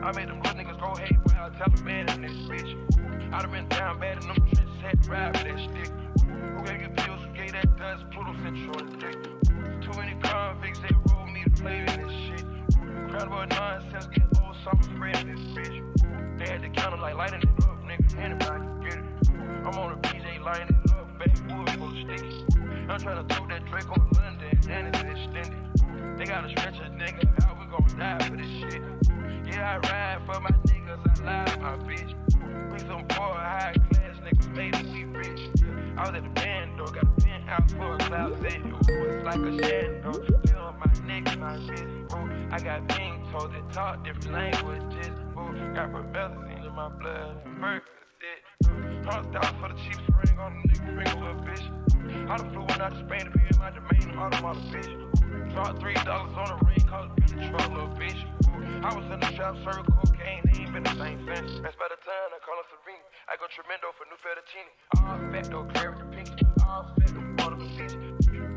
I made them little niggas go hate when I tell them man in this bitch. I done been down bad in them trenches, had to ride with that stick. Who gave you pills, who gave that dust, Pluto sent you on the dick. Too many convicts, they rolled me to play in this shit. Crowd about nonsense, get old summer spreading this bitch. They had the counter like lighting it up, nigga, anybody can get it. I'm on a BJ lighting it up, backwood full of sticky. I'm tryna throw that Drake on London, and it's extended. They gotta stretch a nigga, how we gon' die for this shit? Yeah, I ride for my niggas, I lie to my bitch. We some poor, high class niggas made it, we rich. I was at the band though, got a penthouse for a closet. Ooh, it's like a shadow, feel on my neck, my bitch. Ooh, I got pink toes that talk different languages. Ooh, got rebellions in my blood, and burgers. $100 for the cheap spring on the nigga ring, a little bitch. I done flew one out to Spain to be in my domain, automata bitch. Dropped $3 on the ring, cause it's been a truck, little bitch. I was in the shop, serving cocaine, they ain't been the same since. That's by the time I call her Serena. I go tremendo for new fettuccine. All fat though, clear with the pinky. All fat though, water the beach.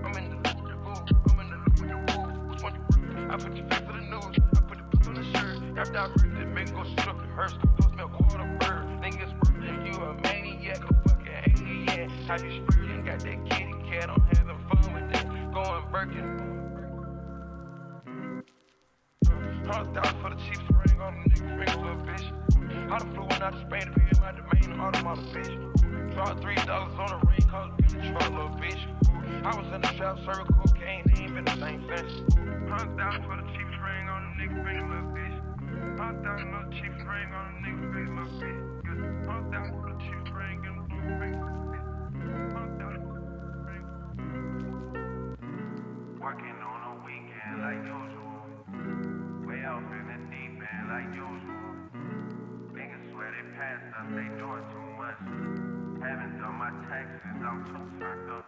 I'm in the loop with the boo, I'm in the loop with the woo. Which one you work? I put your face to the news, I put the puss on the shirt. After I murdered it, make go shoot up the hearse. Go smell quarter bird. Niggas birthday, you a maniac, a fucking alien. How you spurting, got that kitty cat, I'm having fun with that. Going Birkin. $100 for the cheap spring on the nigga ring, a little bitch. I done flew one out to Spain to be in my domain, automata bitch. Dropped $3 on the ring, cause it's been a truck, little bitch. I was in the shop, serving cocaine, they ain't been the same since. $100 for the cheap spring on the nigga ring, a little bitch. $100 for the cheap spring on the nigga ring, a little bitch. $100 for the cheap spring on the nigga ring, a little bitch. $100 for the spring. Working on a weekend like usual. Way off in the deep end like usual. Niggas swear they passed us, they doing too much. Haven't done my taxes, I'm too turned up.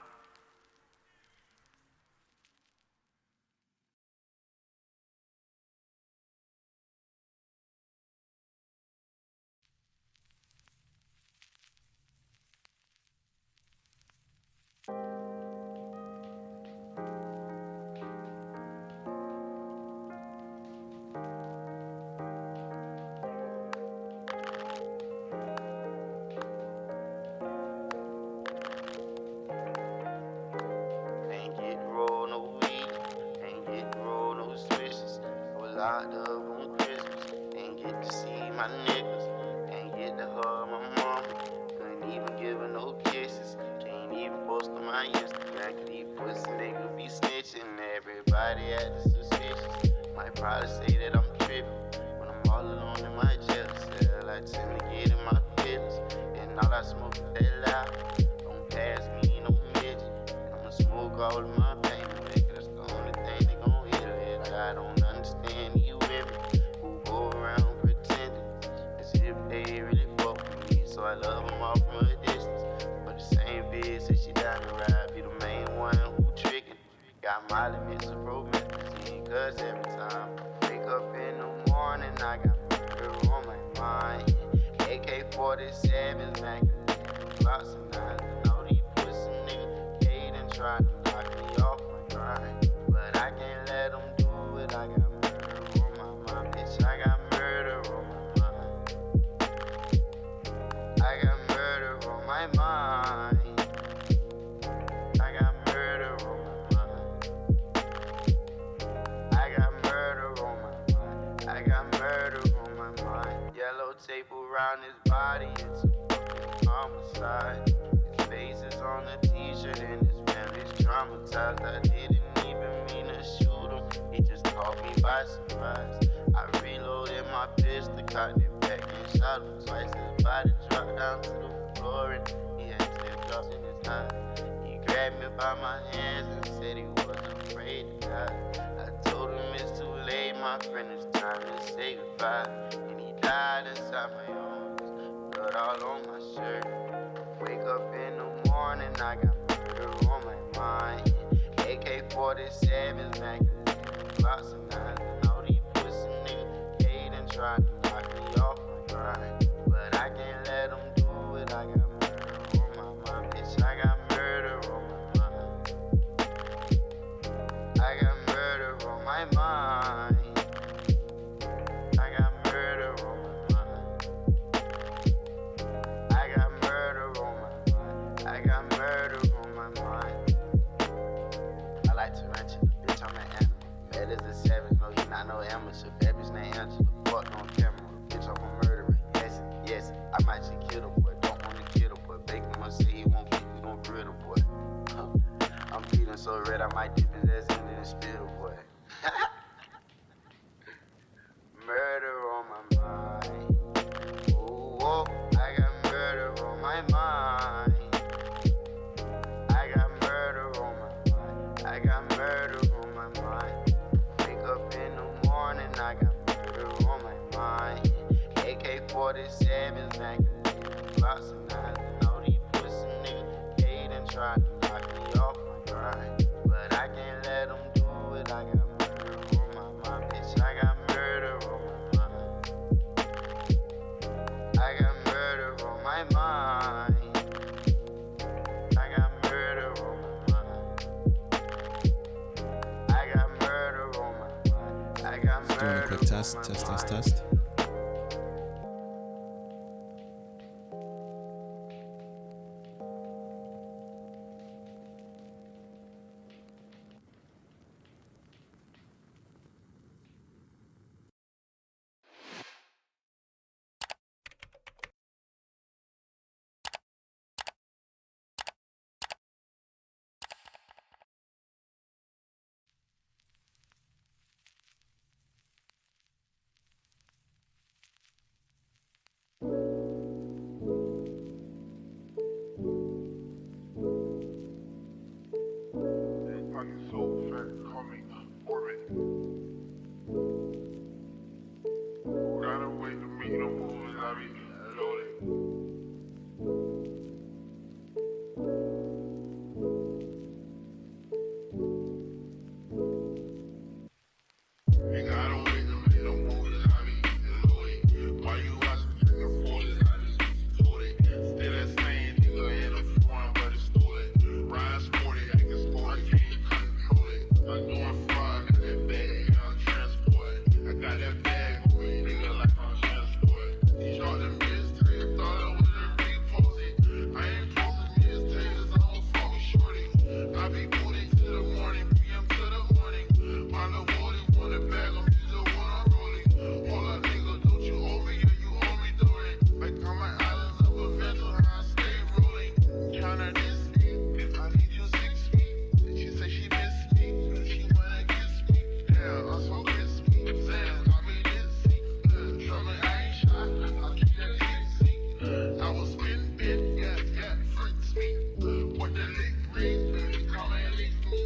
Locked up on Christmas, ain't get to see my niggas, ain't get to hug my mama, couldn't even give her no kisses, can't even post on my Instagram, cause these pussy niggas be snitching, everybody acting suspicious, might probably say that I'm tripping, when I'm all alone in my jail cell, I tend to get in my feelings, and all I smoke is that loud, don't pass me no midget, and I'ma smoke all of my pain away, cause that's the only thing they gon' heal it, I don't understand you women who go around pretending as if they really fuck with me. So I love them all from a distance. But the same bitch said she down the ride, be the main one who trickin'. Got Molly mix of promethazine, cause every time I wake up in the morning, I got murder on my mind. AK-47s, Mac, blocks and nines. And all these pussy niggas hatin', trying to knock me off my grind. But I can't let them do it, I got murder on my mind, bitch, I got murder on my mind. I got murder on my mind. I got murder on my mind. I got murder on my mind. I got murder on my mind. Yellow tape around his body, it's a fucking homicide. His face is on a t-shirt and his family's traumatized. I didn't even mean to shoot him, he just caught me by surprise. I reloaded my pistol, cocked it back and shot him twice. His body dropped down to the floor and he had teardrops in his eyes. He grabbed me by my hands and said he wasn't afraid to die. I told him it's too late, my friend, it's time to say goodbye. And he died inside my arms, blood all on my shirt. Wake up in the morning, I got murder on my mind. AK-47s, Mac, blocks and nines. And all these pussy niggas hatin', trying to knock me off my grind. But I can't let them do it, I got murder on my mind. Bitch, I got murder on my mind. I got murder on my mind. I got murder ain't answer the fuck on camera. Bitch, I'm a murderer. Yes, yes, I might just kill the boy. Don't wanna kill the boy. Bacon must say he won't keep, we gon' grill the boy. I'm feeling so red, I might dip his ass in and spill the boy. Murder on my mind. Oh, oh, I got murder on my mind. I got murder on my mind. I got murder on my mind. Wake up in the morning, I got murder on my mind. AK-47, Mac, lots of knives, and all these pussy niggas hate and try to knock me off my grind. But I can't let them do it, I got murder on my mind, bitch, I got murder on my mind. I got murder on my mind. I got murder on my mind. I got murder on my mind. I got murder. Doing a quick test. Pocket so fat, call me Orbit. Gotta wait to meet no moves, I be loaded. Ain't gotta wait to meet no moves, I be loaded. Why you watching nigga for this? I just told it. Still that same nigga in the front, but it's stolen. Ride sporty, I can sport, I can't control it. I'm doing fraud, got that bag, I'm transport. I got that bag, boy, nigga, like I'm transport. He shot the mystery, thought I was a repost it. I ain't posting his taters, I don't fuck with shorty. I be booting to the morning, PM to the morning. My little boy, wanna bag him, he's the one I'm rolling. Hold up, nigga, don't you owe me, yeah, you owe me, don't it? Back on my islands of adventure, how I stay rolling. Tryna diss me, I need you 6 feet. She say she miss me, she wanna kiss me. Damn, I'm so kiss me. Sam got me dizzy. Tell me I ain't shy, I keep that easy. I was spin bit, yeah, freaks me. What the lick read, come and lick me.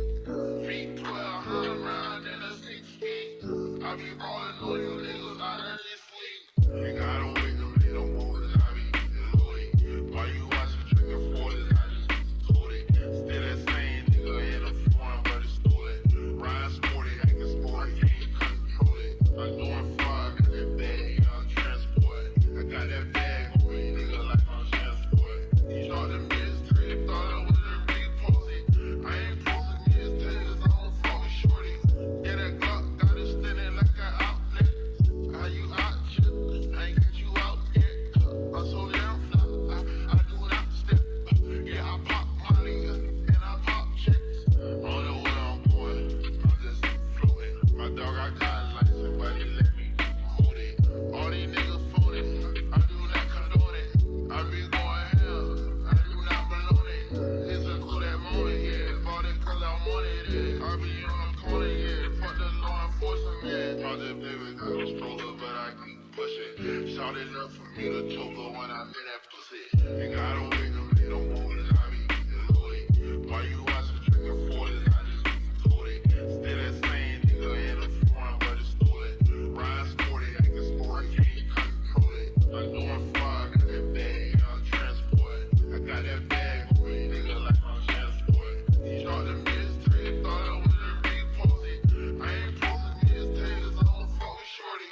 Feet 12, I'm round in a 16. I be ballin' on you niggas out of this league. You gotta wait to meet no moves, I be loaded. Why you watching trigger for this? I just told it. Still that same nigga in the front, but it's stolen. Ride sporty, I can sport, I can't control it. I'm doing fraud, got that bag, I'm transport. I got that bag, boy, nigga, like I'm transport. He shot the mystery, thought I was a repost it. I ain't posting his taters, I don't fuck with shorty. Yeah, that Glock got it standing like an outlet. How you out shit? I ain't got you out yet. I'm so damn fly, I do not step. Yeah, I pop money and I pop checks. I don't know where I'm going, I'm just floating. My dog, I got a license, but he let me hold it. All these niggas phony, I do not condone it. I be going hell, I do not belong it. It's a cool that moment, yeah. Bought it cause I wanted it. I be on the corner, yeah. Fuck the law enforcement. Project baby got a stroller, but I keep pushing. Shout it up for me to choke her when I'm in that pussy. Ain't gotta wait to meet no moves, I be loaded. Why you watching trigger for this? I just told it. Still that same nigga in the front, but it's stolen. Ride sporty, I can sport, I can't control it. I'm doing fraud, got that bag, I'm transport. I got that bag, boy, nigga, like I'm transport. He shot the mystery, thought I was a repost it. I ain't posting his taters, I don't fuck with shorty.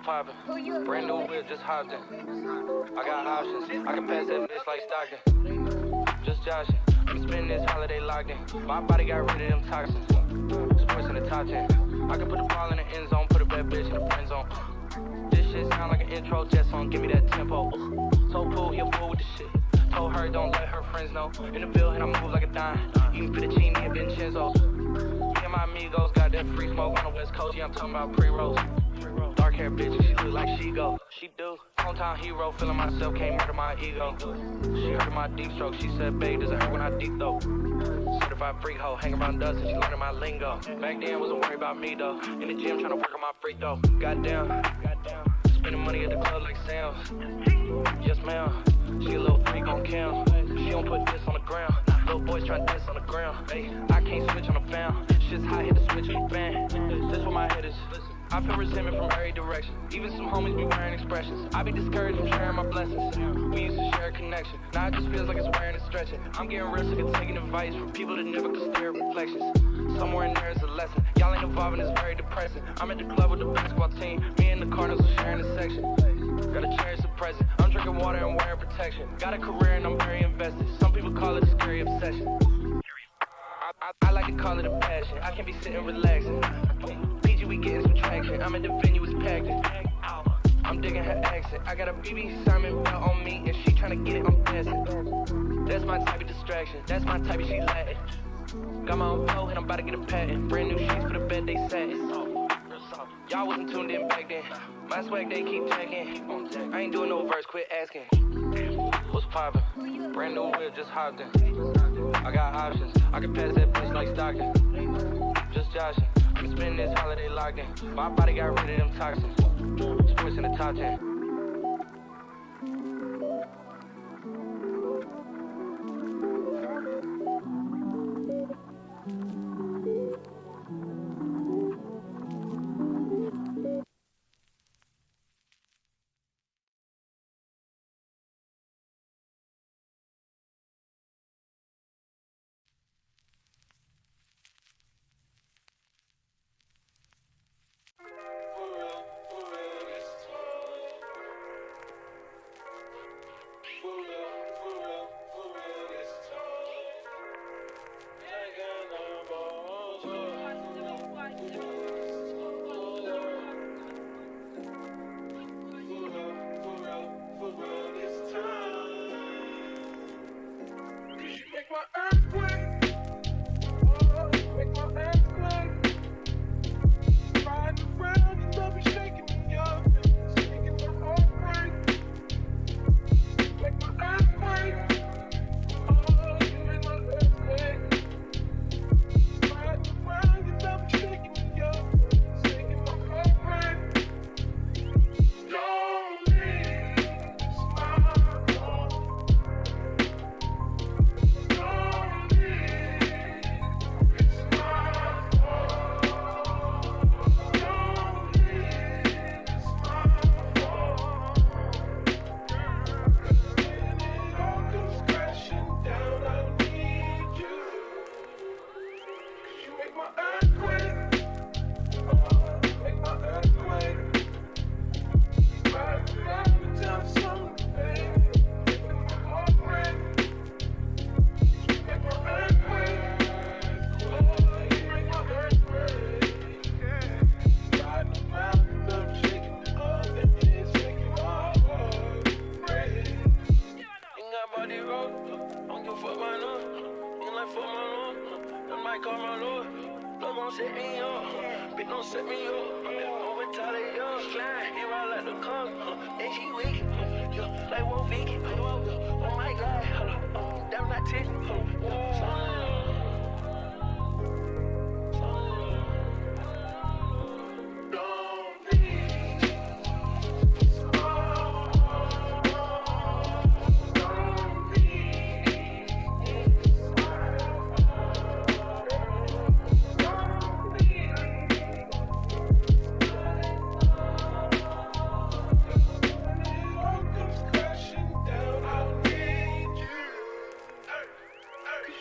poppin'? Brand new whip, just hopped in. I got options, I can pass that bitch like Stockton. Just joshing, I'm spending this holiday locked in. My body got rid of them toxins. Sports in the top 10. I can put the ball in the end zone, put a bad bitch in the friend zone. This shit sound like an intro jet song, give me that tempo. So cool, he a fool with the shit. Told her don't let her friends know. In the building, I move like a dime. Eating fettuccine and Vincenzo's. Me and my amigos got that free smoke on the West Coast. Yeah, I'm talking about pre-rolls. Dark hair bitch, she look like she go. She do. Hometown hero, feeling myself, can't murder my ego. She heard my deep stroke, she said, babe, does it hurt when I deep though? Certified freak hoe, hang around dust and she learning my lingo. Back then, wasn't worried about me though. In the gym, trying to work on my freak though. Goddamn. Spending money at the club like Sam's. Yes, ma'am. She a little freak on cam. She don't put this on the ground. Little boys try this on the ground. Hey, I can't switch on the fan. Shit's hot, hit the switch on the fan. This where my head is. I feel resentment from every direction. Even some homies be wearing expressions. I be discouraged from sharing my blessings. We used to share a connection. Now it just feels like it's wearing and stretching. I'm getting real sick of taking advice from people that never could stare at reflections. Somewhere in there is a lesson. Y'all ain't involved and it's very depressing. I'm at the club with the basketball team. Me and the Cardinals are sharing a section. Gotta cherish the present. I'm drinking water and wearing protection. Got a career and I'm very invested. Some people call it a scary obsession. I like to call it a passion. I can be sitting relaxing. PG, we getting some traction. I'm at the venue, it's packed in. I'm digging her accent. I got a BB Simon belt on me and she tryna get it, I'm dancing. That's my type of distraction. That's my type of she Latin. Got my own flow and I'm about to get a patent. Brand new sheets for the bed, they satin. Y'all wasn't tuned in back then. My swag, they keep checking. I ain't doing no verse, quit asking. What's poppin'? Brand new whip, just hopped in. I got options, I can pass that bitch like Stockton. Just joshing, I'm spending this holiday locked in. My body got rid of them toxins. Sports in the top 10.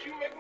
You make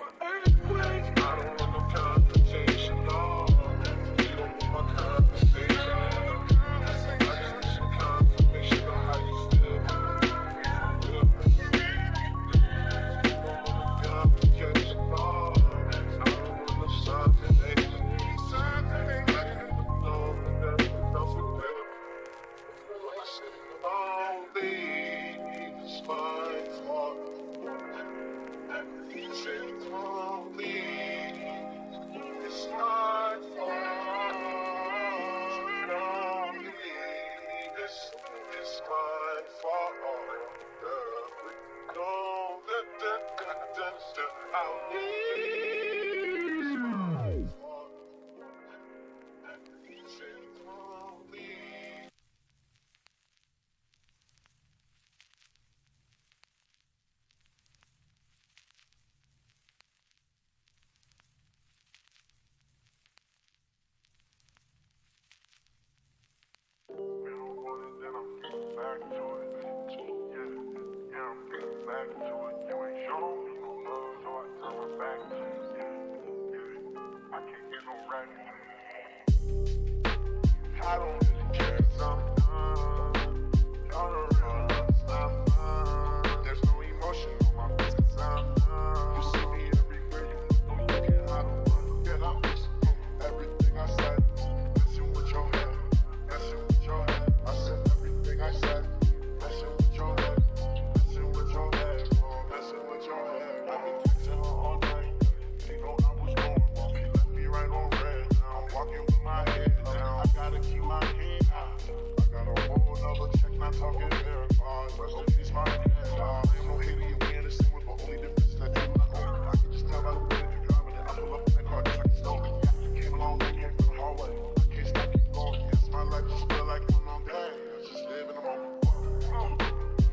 I don't really care if I'm done. Don't run, I'm there's no emotion on my face 'cause I'm done. You see me everywhere you look, don't look at how to run. Get up, everything I said, messing with your head, messing with your head. I said everything I said, messing with your head, messing with your head, oh, messing with your head. I've been texting her all night, she know I was going wrong. She left me right on red, now I'm walking with my head down. I gotta keep my head high. I got a whole nother check, not talking AirPods. Rest in peace, my head. Ain't no hater, you we in the same with, but only difference is that you not own. I can just tell by the way that you're driving it. I pull up in that car just like it's stolen. Came a long way, came from the hallway. I can't stop, keep going. Yes, my life just feel like one long day. I just live in the moment.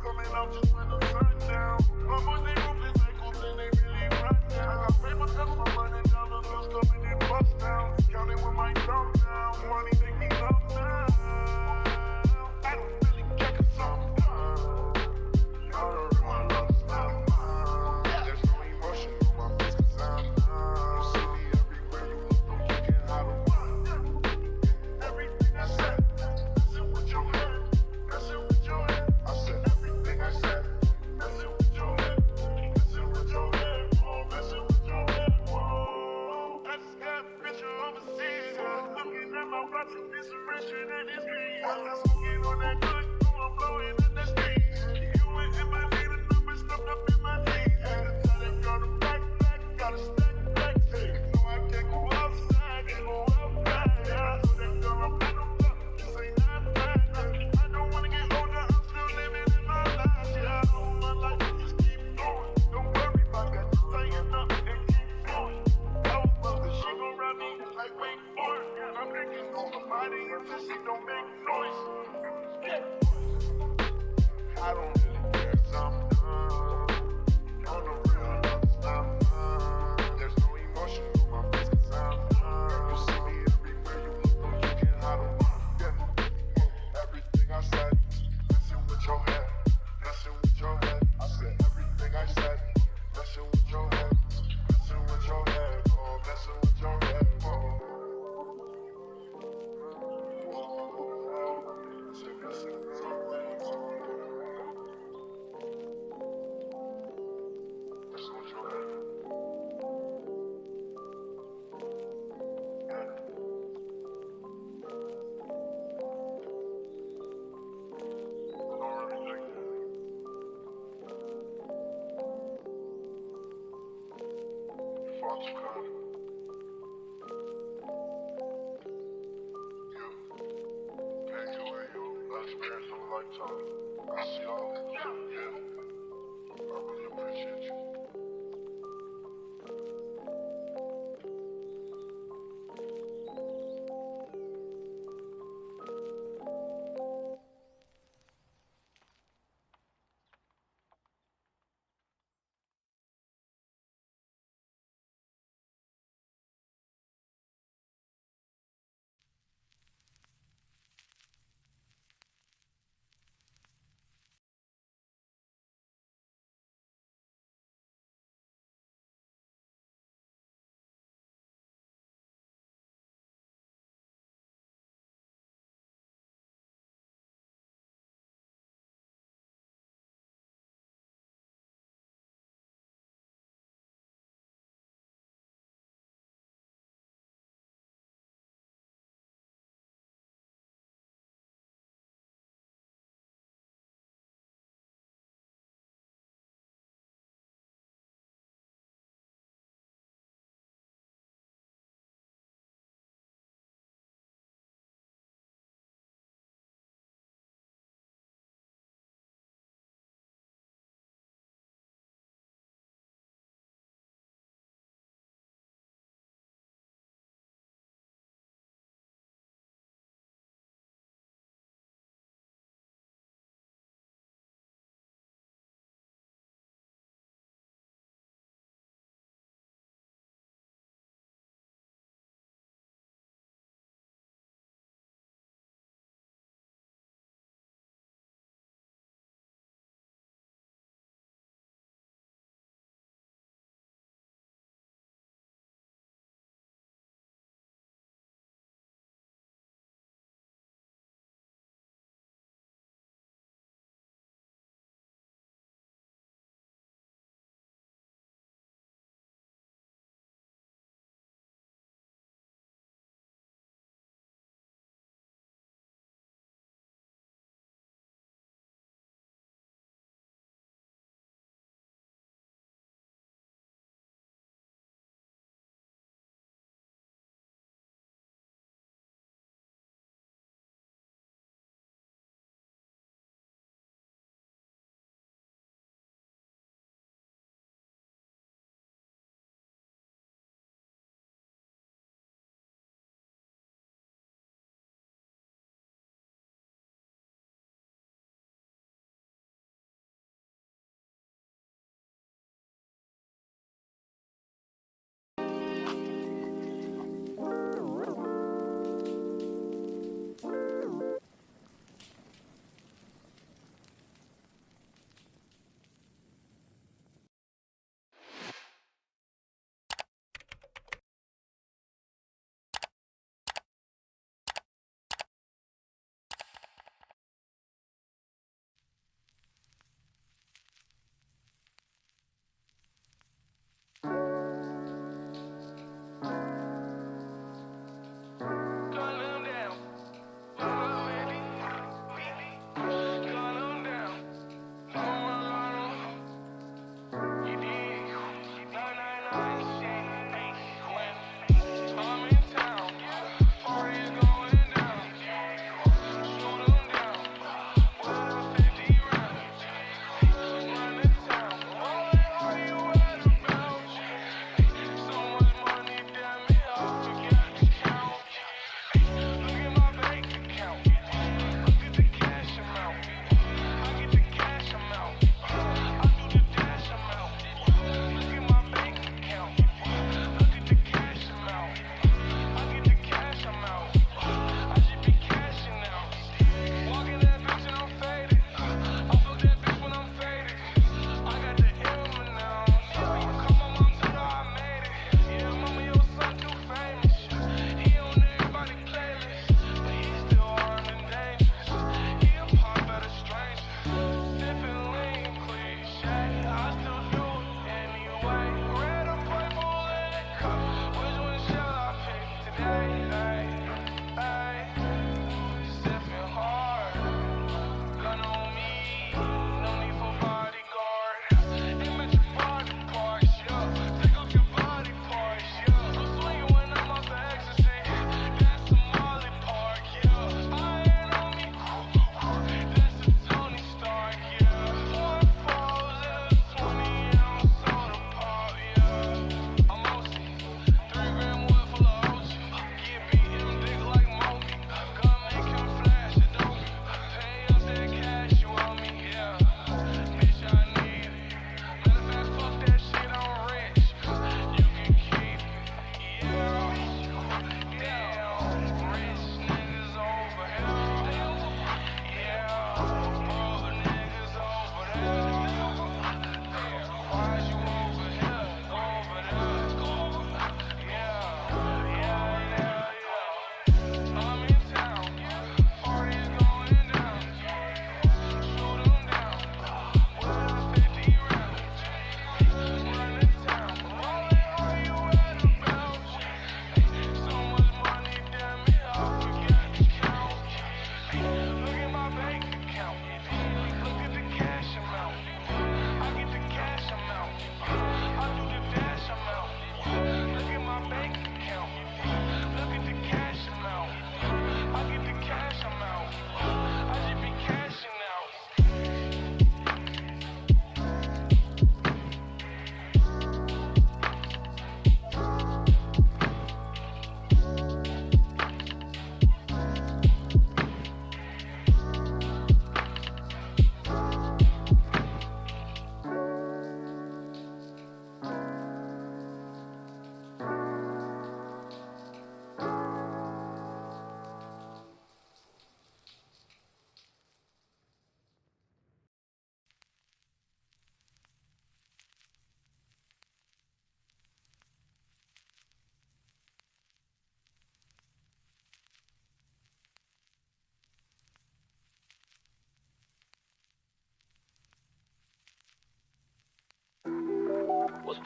Coming out just when the sun down. My boys, they ruthless, they cool, then they really run down. I got paper cuts, I'm running down the bills, coming in bust down. Counting with my thumb down. Money make me numb now. I don't really care 'cause I'm done. My love's not mine. There's no emotion on my face 'cause I'm done. You see me everywhere you look, don't look at how to run. Everything I said, messing with your head, messing with your head. I said everything I said, messing with your head, messing with your head, oh, messing with your head, whoa. I just got a picture overseas, looking at my watch and it's richer than it's green. I'm just smoking on that good, I'm blowing in the streets. You ain't in my lead, the numbers stuffed up in my jeans. Tell them you're the black, gotta stack back. No, I can't go outside, can't go outside. Yeah, so that girl, I'm not no fuck, this ain't not bad. I don't wanna get older, I'm still living in my life. Yeah, all my life, I just keep going. Don't worry about that, just tighten up and keep going. Cause she gon' ride me like wait for it. I'm thinking on her body until she don't make noise. Yeah. I don't really care 'cause I'm done. On the real, love's not mine. There's no emotion on my face 'cause I'm done. You see me everywhere you look, don't look at how to run. Yeah. Everything I said, messing with your head, messing with your head. I said everything I said, messing with your head, messing with your head, oh, messing with your head, oh. I said messing with your head, oh. Messing with your head. Yeah. I don't really like that. You fought too kind. You. Paying you and you. An experience of a lifetime. I see all of it. Yeah. I really appreciate you.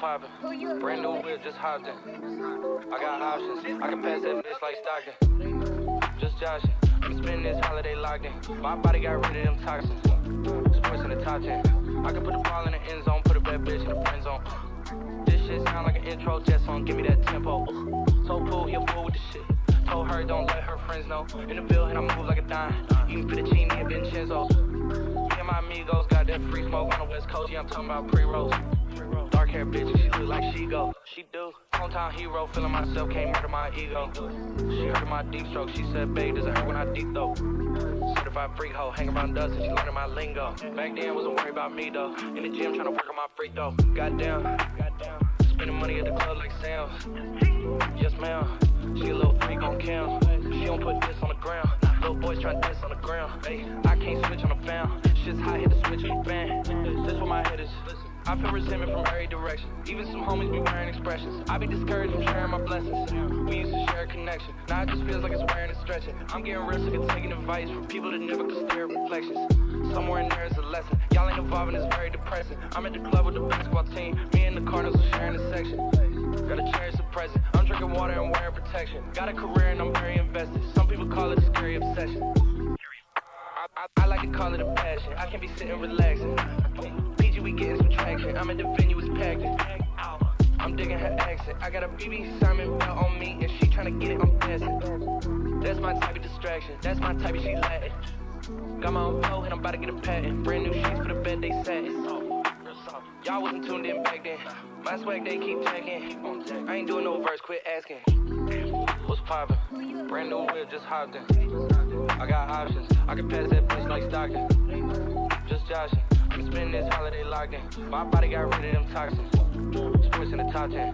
poppin'? Brand new whip, just hopped in. I got options, I can pass that bitch like Stockton. Just joshing, I'm spending this holiday locked in. My body got rid of them toxins. Sports in the top 10. I can put the ball in the end zone, put a bad bitch in the friend zone. This shit sound like an intro jet song, give me that tempo. Told Pooh, he a fool with the shit. Told her don't let her friends know. In the building, I move like a dime. Eating fettuccine and Vincenzo. Me and my amigos got that free smoke on the West Coast. Yeah, I'm talking about pre-rolls. Dark hair bitch, she look like she go. She do. Hometown hero, feeling myself, can't murder my ego. She heard my deep stroke, she said, babe, does it hurt when I deep though? Certified freak hoe, hang around dust and she learning my lingo. Back then, wasn't worried about me though. In the gym, trying to work on my free throw. Goddamn. Spending money at the club like Sam's. Yes, ma'am. She a little freak on cam. She don't put this on the ground. Little boys trying to diss on the ground. Hey, I can't switch on the fan. Shit's hot, hit the switch on the fan. This where my head is. I feel resentment from every direction. Even some homies be wearing expressions. I be discouraged from sharing my blessings. We used to share a connection. Now it just feels like it's wearing and stretching. I'm getting real sick of taking advice from people that never could stare at reflections. Somewhere in there is a lesson. Y'all ain't evolving, it's very depressing. I'm at the club with the basketball team. Me and the Cardinals are sharing a section. Gotta cherish the present. I'm drinking water and wearing protection. Got a career and I'm very invested. Some people call it a scary obsession. I like to call it a passion. I can be sitting relaxing. PG, we getting some traction. I'm at the venue, it's packed in. I'm digging her accent. I got a BB Simon belt on me. If she tryna get it, I'm passing. That's my type of distraction. That's my type of she Latin. Got my own flow and I'm about to get a patent. Brand new sheets for the bed, they satin. Y'all wasn't tuned in back then. My swag, they keep tagging. I ain't doing no verse, quit asking. What's poppin'? Brand new whip, just hopped in. I got options, I can pass that bitch like Stockton. Just joshing, I'm spending this holiday locked in. My body got rid of them toxins. Sports in the top 10.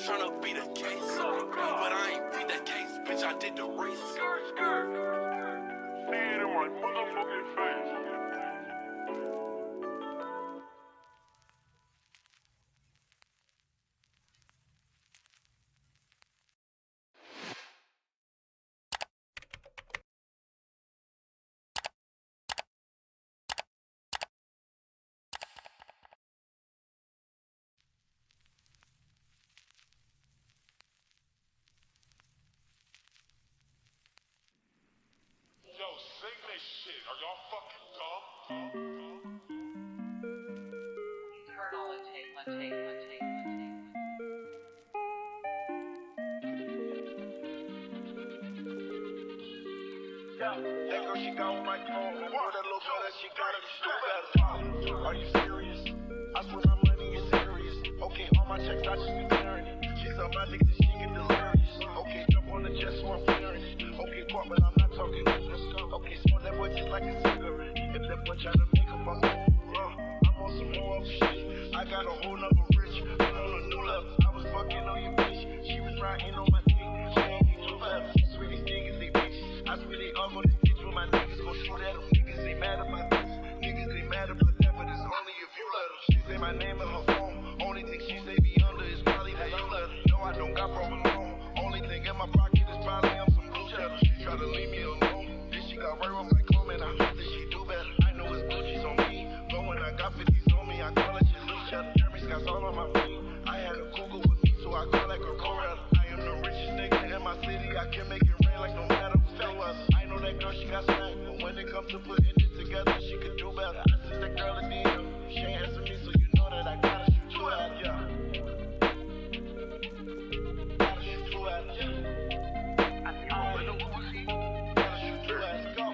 tryna beat the case, but I ain't beat that case, bitch, I did the race. See it in my motherfucking face. Yo, sing this shit. Are y'all fucking dumb? Eternal entertainment. That girl, she got on my phone. I know that little girl that she got it, she do better. Are you serious? I swear my money is serious. Okay, all my checks, I just be clearing it. She's on my dick, she get delirious. Okay, jump on the jet, so I'm clearing it. Okay, pop, but I'm not talking. Okay, smoke that boy just like a cigarette. If that boy try to make a fuck, I'm on some more other shit. I got a whole nother rich. I'm on a new level. I was fucking on your bitch. She was riding on my dick. She ain't get too left. Sweetie niggas, they bitches. I swear they all gonna bitch with my niggas. Gon' shoot at them. Niggas, they mad at my bitches. Niggas, they mad about that, but it's only if you let them. She say my name in her phone. Only thing she say be under is probably that you let her. No, I don't got problem alone. Only thing in my pocket is probably some blue cheddar. She try to leave me alone. Then she got right on my clone, and I hope that she do better. I know it's Gucci's on me, but when I got 50s on me, I call it shit blue cheddar. Jeremy's got all on my feet. I had a Google with me, so I call that girl Coretta. I am the richest nigga in my city. I can make it rain like no matter who's the weather. I know that girl, she got smacked, but when it comes to putting it together, she could do better. I sent that girl a DM. She ain't answer me, so you know that I gotta shoot you at her. Gotta shoot you at her. Gotta shoot you at her. Go.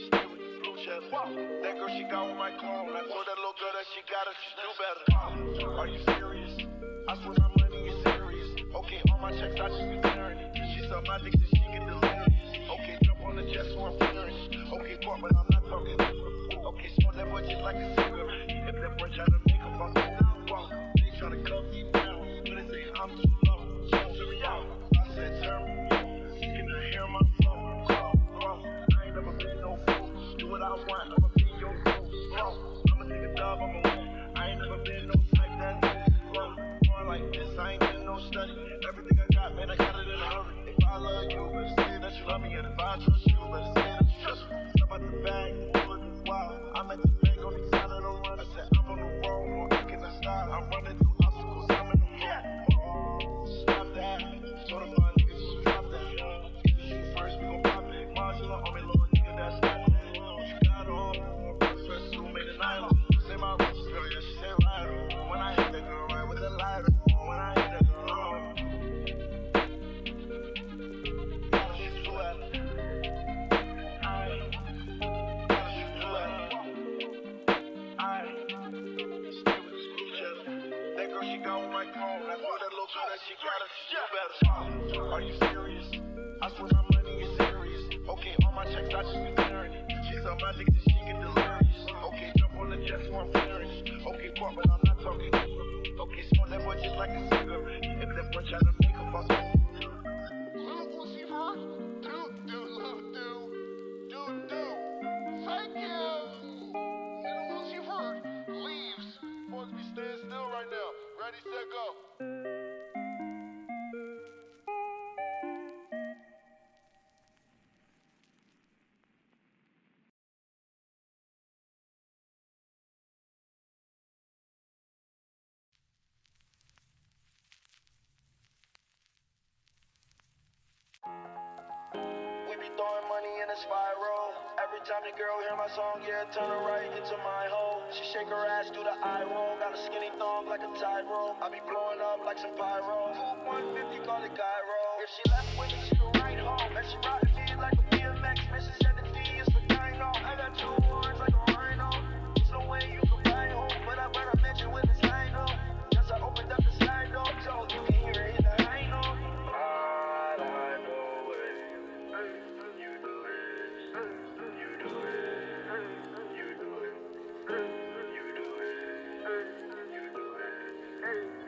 Stay with this blue cheddar. That girl, she got on my clone. I told that little girl that she gotta do better. Are you serious? I swear my money is serious. Okay, all my checks, I just be clearing it. She's on my dick, so she get delirious. Okay, jump on the jet, so I'm clearing it. Okay, pop, but I'm not talking. Okay, smoke that boy just like a cigarette. If that boy try to make a fuck, they try to cut me down. But they say I'm too low. Turn me out. I said turn me on. Can I hear my phone? I ain't never been no fool. Do what I want, I'ma be your fool. I'ma take a dub, I'ma win. I ain't never been no type that nigga. Born like this, I ain't been no study. Everything I got, man, I got it in a hurry. If I love you, better say that you love me. And if I trust you, better say that you trust me. Step out the bag, look wild. I'm at the bank on the side of the run. I said I'm on the road, no kicking the style. I'm running through obstacles, I'm in the stop that. Told them my niggas just drop that. If you shoot first, we gon' pop it. Marshall on me, little nigga, that's not that. What you got on? First two made a nylon. Say my rich girl, yeah, she say right on. When I hit that girl right with the lighter. When I hit that girl on. Gotta shoot you at her. Gotta shoot you at her. Stay with this blue cheddar. That girl, she got on my clone. I told that little girl that she gotta do better. Are you serious? I swear my money is serious. Okay, all my checks, I just be clearing it. She's on my dick, so she get delirious. Okay, jump on the jet, so I'm clearing it. Okay, pop, but I'm not talking. Okay, smoke that boy just like a cigarette. If that boy try to make a fuck, little pussy hurt. Do. Thank you. Little pussy hurt. Leaves. Supposed to be staying still right now. Ready, set, go. We be throwing money in a spiral. Every time the girl hear my song, yeah, turn her right into my hole. She shake her ass, do the eye roll. Got a skinny thong like a tie roll. I be blowing up like some pyro. 150, call it gyro. If she left with me, she go right home. And she riding me like a BMX. Missing 70 is for dino. I got two horns like a rhino. There's no way you can buy home. But I mention with this rhino. Just I opened up the side door, so you can hear it in the high note. All I know is you do it. You do it. You do it. You do it. You do it.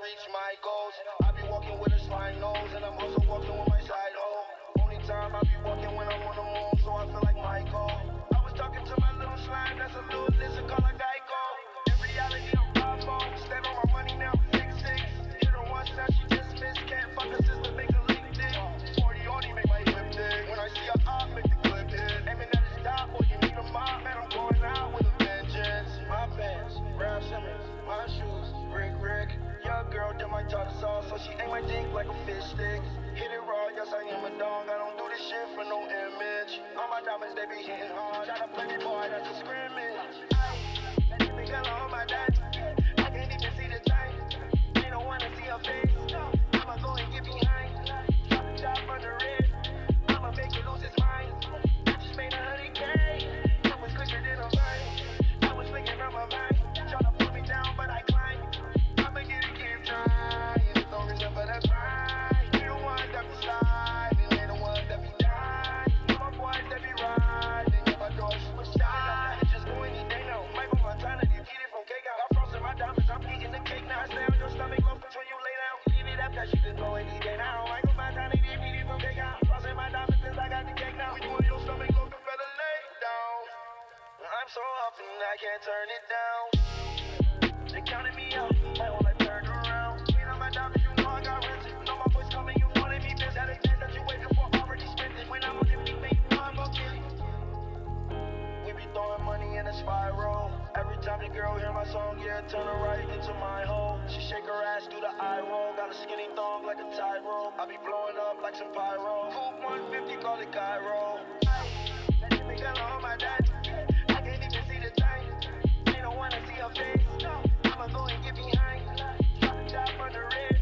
reach my goals. I be walking with a slime nose, and I'm also walking with my side hoe. Only time I be walking when I'm on the moon, so I feel like Michael. I was talking to my little slime, that's a little lizard called a Geico. In reality, I'm 5 stand on my money now, 6'6". Hit her once, now she just missed. Can't fuck her sister, make her leak dick. 40 only make my hip dig. When I see her up, make the clip hit. Aiming at the stop, boy, you need a mop. Man, I'm going out with a vengeance. My pants, Ralph Simmons, my shoes, Rick. Young girl, did my tartar sauce, so she ate my dick like a fish stick. Hit it raw, yes, I am a dog. I don't do this shit for no image. All my diamonds, they be hitting hard. Try to play me, boy, that's a scrimmage. That nigga color on my dad. I can't even see the time. They don't wanna see her face. I'ma go and get behind. Drop the top on the red. I'ma make it lose his mind. I just made 100K. I was quicker than a vine. I was flicking from my mind. Trying to put me down, but I climbed. I'ma get it, keep trying. There's no reason for the grind. We the ones that be sliding, they the ones that be dying. My boys that be riding, yeah, my doors was shine. Just go any day now. Might be my time to get it from cake out. I frosted my diamonds, I'm eating the cake now. I stay on your stomach, love until you lay down. Eat it up, that shit just go any day now. I go my time to get it from cake out. Frosted my diamonds since I got the cake now. When you on your stomach, love you better lay down. I'm so up and I can't turn it down. They counted me out, my whole life turned around. Clean on my diamonds, you know I got rich. You know my boys coming, you wanted me bitch. That ain't that you waiting for, already spent it. When I'm on your feet, man, you know I'm gon' get it. We be throwing money in a spiral. Every time the girl hear my song, yeah, turn her right into my hole. She shake her ass through the eye roll. Got a skinny thong like a tie roll. I be blowing up like some pyro. Coupe 150, call it Cairo. That nigga color on my dad. I can't even see the time. They don't wanna see her face. I'ma go and get behind. Drop the top on the red.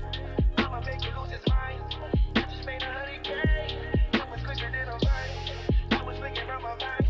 I'ma make it lose his mind. I just made 100K. I was quicker than a vine. I was flicking from my mind.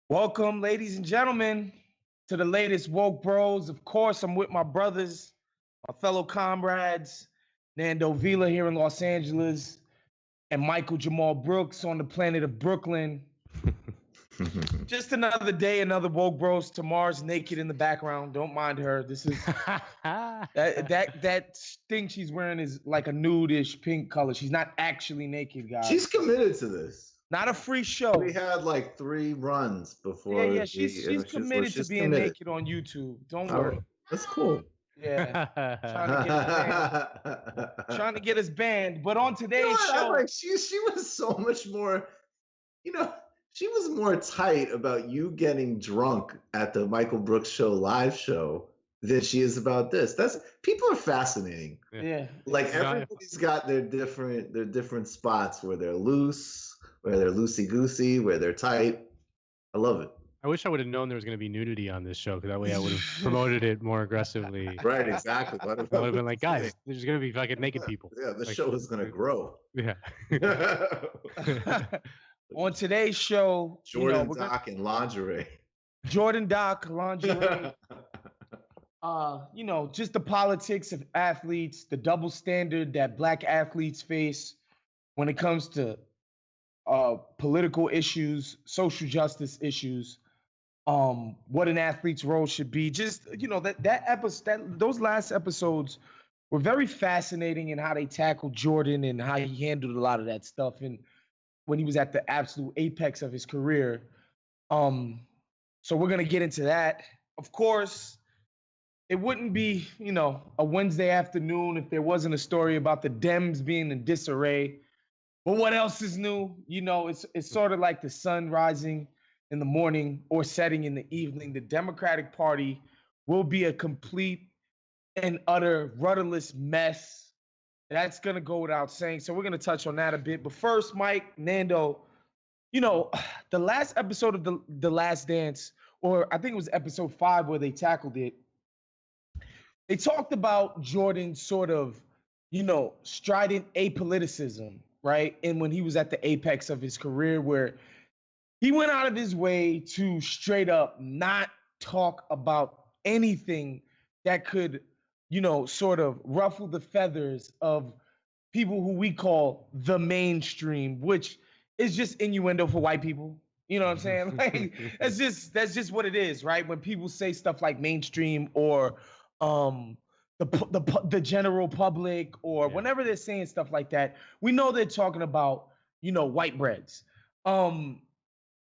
Welcome, ladies and gentlemen, to the latest Woke Bros. Of course, I'm with my brothers, my fellow comrades, Nando Vila here in Los Angeles, and Michael Jamal Brooks on the planet of Brooklyn. Just another day, another Woke Bros. Tamar's naked in the background. Don't mind her. This is that thing she's wearing is like a nude-ish pink color. She's not actually naked, guys. She's committed to this. Not a free show. We had like 3 runs before. Yeah, she's committed to being naked on YouTube. Don't worry. That's cool. Yeah, trying to get us banned. But on today's show, like she was so much more. She was more tight about you getting drunk at the Michael Brooks Show live show than she is about this. People are fascinating. Yeah. Like everybody's got their different spots where they're loose, where they're loosey-goosey, where they're tight. I love it. I wish I would have known there was going to be nudity on this show, because that way I would have promoted it more aggressively. Right, exactly. I would have been like, guys, there's going to be fucking naked people. Yeah, the show is going to grow. Yeah. On today's show, Jordan Doc in lingerie. Jordan Doc lingerie. Just the politics of athletes, the double standard that Black athletes face when it comes to political issues, social justice issues, what an athlete's role should be. Just, those last episodes were very fascinating in how they tackled Jordan and how he handled a lot of that stuff. And when he was at the absolute apex of his career. So we're going to get into that. Of course, it wouldn't be, a Wednesday afternoon if there wasn't a story about the Dems being in disarray. But what else is new? It's sort of like the sun rising in the morning or setting in the evening. The Democratic Party will be a complete and utter rudderless mess That's gonna go without saying. So we're gonna touch on that a bit. But first, Mike, Nando, you know, the last episode of the Last Dance, or I think it was episode 5 where they tackled it. They talked about Jordan's sort of, strident apoliticism, right? And when he was at the apex of his career, where he went out of his way to straight up not talk about anything that could, sort of ruffle the feathers of people who we call the mainstream, which is just innuendo for white people. You know what I'm saying? Like that's just what it is, right? When people say stuff like mainstream or um the general public or whenever they're saying stuff like that, we know they're talking about, white breads.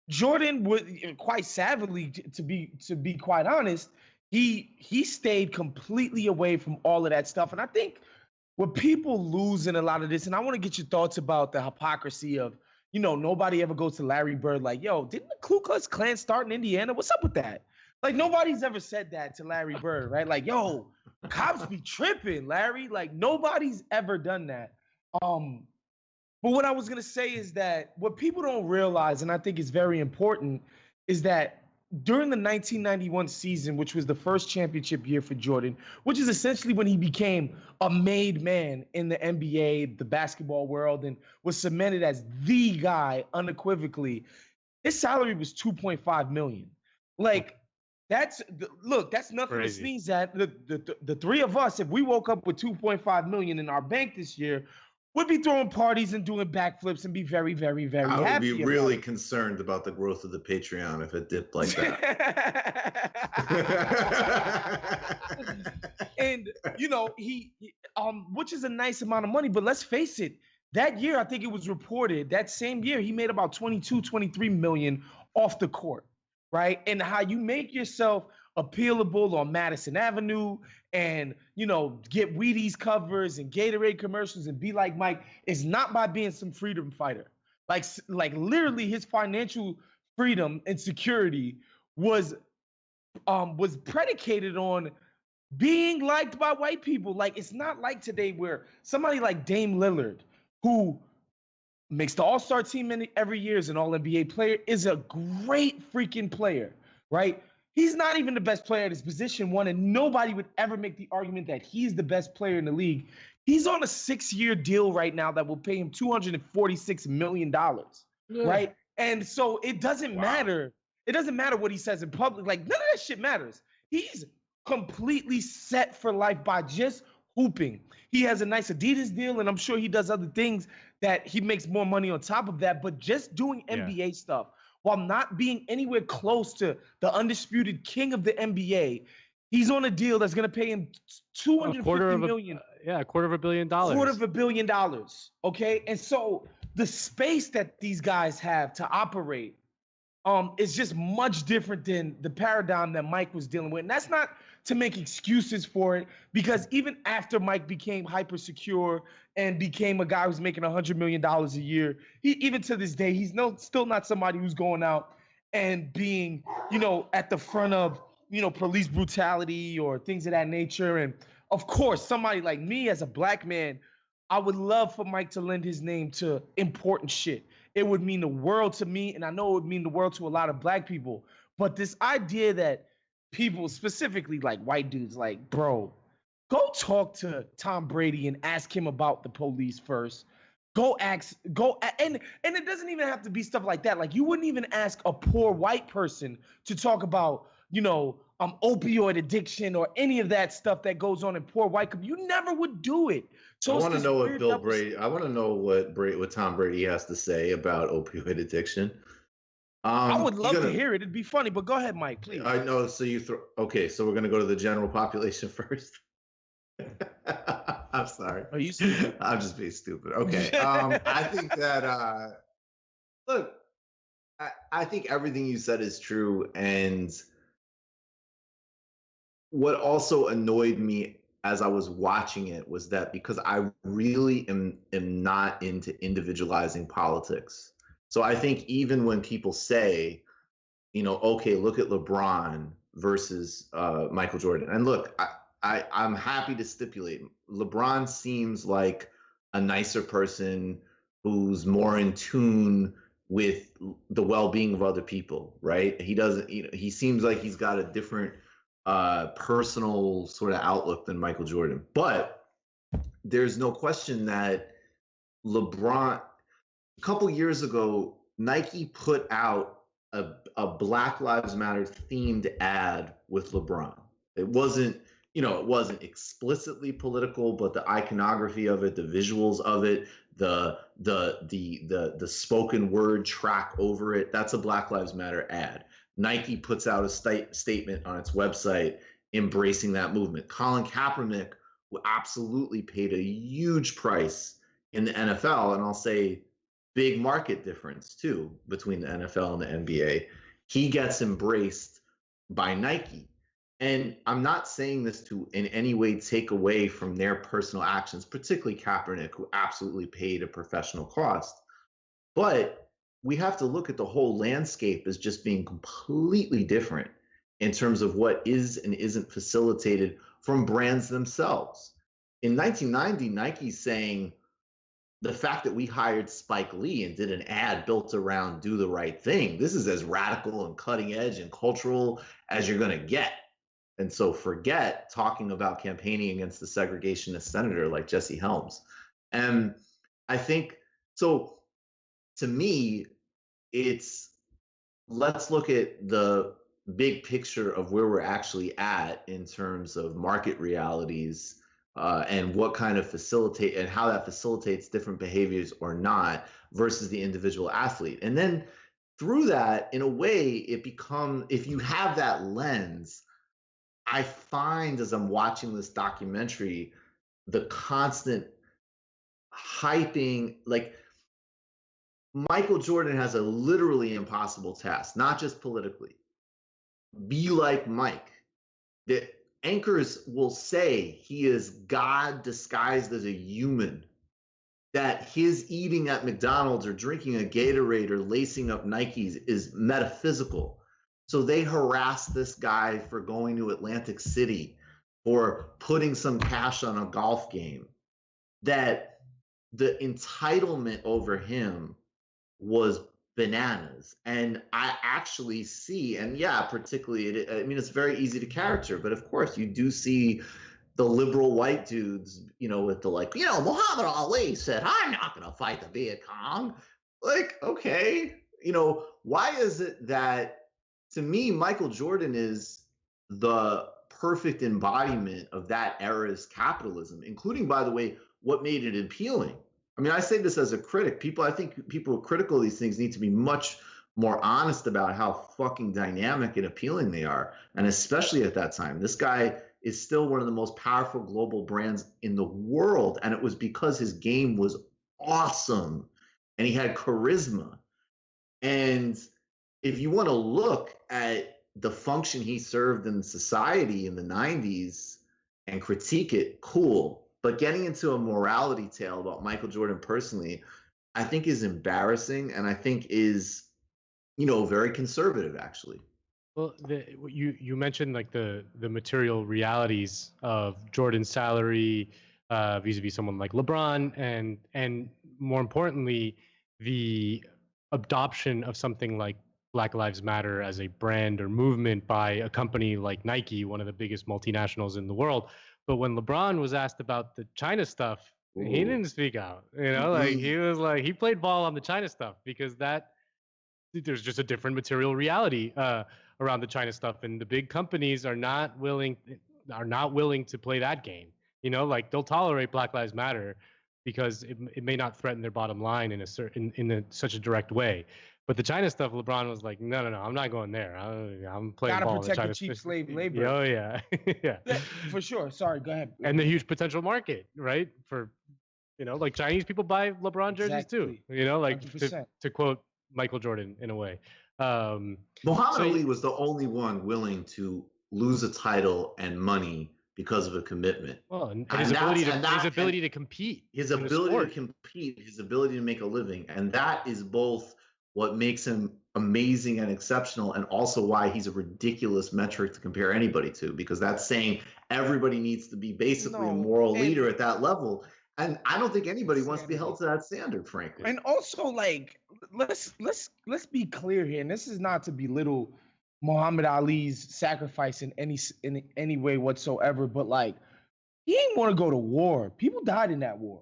Jordan would quite savagely, to be quite honest, he stayed completely away from all of that stuff. And I think what people lose in a lot of this, and I want to get your thoughts about the hypocrisy of, nobody ever goes to Larry Bird like, yo, didn't the Ku Klux Klan start in Indiana? What's up with that? Like, nobody's ever said that to Larry Bird, right? Like, yo, cops be tripping, Larry. Like, nobody's ever done that. But what I was going to say is that what people don't realize, and I think is very important, is that during the 1991 season, which was the first championship year for Jordan, which is essentially when he became a made man in the NBA, the basketball world, and was cemented as the guy unequivocally, his salary was $2.5 million. Like, that's nothing Crazy. to sneeze at. The three of us, if we woke up with $2.5 million in our bank this year, would be throwing parties and doing backflips and be very, very, very happy. I would be about really it. concerned about the growth of the Patreon if it dipped like that. And he which is a nice amount of money, but let's face it, that year I think it was reported that same year he made about 23 million off the court, right? And how you make yourself appealable on Madison Avenue and, get Wheaties covers and Gatorade commercials and be like Mike is not by being some freedom fighter. Like literally his financial freedom and security was predicated on being liked by white people. Like, it's not like today where somebody like Dame Lillard, who makes the All-Star team every year, is an All-NBA player, is a great freaking player, right? He's not even the best player at his position, one, and nobody would ever make the argument that he's the best player in the league. He's on a 6-year deal right now that will pay him $246 million, right? And so it doesn't matter. It doesn't matter what he says in public. Like, none of that shit matters. He's completely set for life by just hooping. He has a nice Adidas deal, and I'm sure he does other things that he makes more money on top of that, but just doing NBA stuff while not being anywhere close to the undisputed king of the NBA, he's on a deal that's going to pay him $250 million. A $250 million. $250 million. Okay. And so the space that these guys have to operate is just much different than the paradigm that Mike was dealing with. And that's not to make excuses for it, because even after Mike became hyper secure and became a guy who's making $100 million a year, even to this day, he's still not somebody who's going out and being, at the front of, police brutality or things of that nature. And of course, somebody like me as a black man, I would love for Mike to lend his name to important shit. It would mean the world to me, and I know it would mean the world to a lot of black people. But this idea that people, specifically like white dudes, like, bro, go talk to Tom Brady and ask him about the police first. And it doesn't even have to be stuff like that. Like, you wouldn't even ask a poor white person to talk about, opioid addiction or any of that stuff that goes on in poor white communities. You never would do it. So I want to know what Bill Brady. I want to know what Tom Brady has to say about opioid addiction. I would love to hear it. It'd be funny, but go ahead, Mike, please. I know. So okay. So we're gonna go to the general population first. I'm sorry. Are you stupid? I'm just being stupid. Okay. I think that look, I think everything you said is true, and what also annoyed me as I was watching it was that because I really am not into individualizing politics. So I think even when people say, okay, look at LeBron versus Michael Jordan, and look, I'm happy to stipulate. LeBron seems like a nicer person who's more in tune with the well-being of other people, right? He doesn't, he seems like he's got a different personal sort of outlook than Michael Jordan. But there's no question that LeBron, a couple years ago, Nike put out a Black Lives Matter themed ad with LeBron. It wasn't, it wasn't explicitly political, but the iconography of it, the visuals of it, the spoken word track over it, that's a Black Lives Matter ad. Nike puts out a statement on its website embracing that movement. Colin Kaepernick, who absolutely paid a huge price in the NFL, and I'll say big market difference too between the NFL and the NBA, he gets embraced by Nike. And I'm not saying this to in any way take away from their personal actions, particularly Kaepernick, who absolutely paid a professional cost. But we have to look at the whole landscape as just being completely different in terms of what is and isn't facilitated from brands themselves. In 1990, Nike's saying, the fact that we hired Spike Lee and did an ad built around do the right thing, this is as radical and cutting edge and cultural as you're going to get. And so forget talking about campaigning against the segregationist senator like Jesse Helms. And I think, so to me, it's, let's look at the big picture of where we're actually at in terms of market realities, and what kind of facilitate and how that facilitates different behaviors or not versus the individual athlete. And then through that, in a way, it becomes, if you have that lens, I find as I'm watching this documentary, the constant hyping, like Michael Jordan has a literally impossible task, not just politically. Be like Mike. The anchors will say he is God disguised as a human, that his eating at McDonald's or drinking a Gatorade or lacing up Nikes is metaphysical. So they harass this guy for going to Atlantic City or putting some cash on a golf game. That the entitlement over him was bananas. And I actually see, and yeah, particularly, I mean, it's very easy to caricature, but of course you do see the liberal white dudes, with the like, Muhammad Ali said, I'm not going to fight the Viet Cong. Like, okay, why is it that, to me, Michael Jordan is the perfect embodiment of that era's capitalism, including, by the way, what made it appealing. I mean, I say this as a critic. I think people who are critical of these things need to be much more honest about how fucking dynamic and appealing they are. And especially at that time, this guy is still one of the most powerful global brands in the world. And it was because his game was awesome and he had charisma. And if you want to look at the function he served in society in the 90s and critique it, cool. But getting into a morality tale about Michael Jordan personally, I think is embarrassing, and I think is, very conservative, actually. Well, you mentioned like the material realities of Jordan's salary vis-a-vis someone like LeBron, and more importantly, the adoption of something like Black Lives Matter as a brand or movement by a company like Nike, one of the biggest multinationals in the world. But when LeBron was asked about the China stuff, he didn't speak out. Like he was like, he played ball on the China stuff because there's just a different material reality around the China stuff, and the big companies are not willing to play that game. Like they'll tolerate Black Lives Matter because it may not threaten their bottom line in such a direct way. But the China stuff, LeBron was like, no, I'm not going there. I'm playing ball. Gotta protect the cheap slave labor. Oh yeah. Yeah, for sure. Sorry, go ahead. And the huge potential market, right? For like Chinese people buy LeBron jerseys too. Like to quote Michael Jordan in a way. Muhammad Ali was the only one willing to lose a title and money because of a commitment. Well, and his ability to compete. His ability to compete, his ability to make a living. And that is both what makes him amazing and exceptional, and also why he's a ridiculous metric to compare anybody to, because that's saying everybody needs to be basically a No, moral and leader at that level. And I don't think anybody wants to be insanity. held to that standard, frankly. And also, like, let's be clear here, and this is not to belittle Muhammad Ali's sacrifice in any way whatsoever, but like, he ain't want to go to war. People died in that war.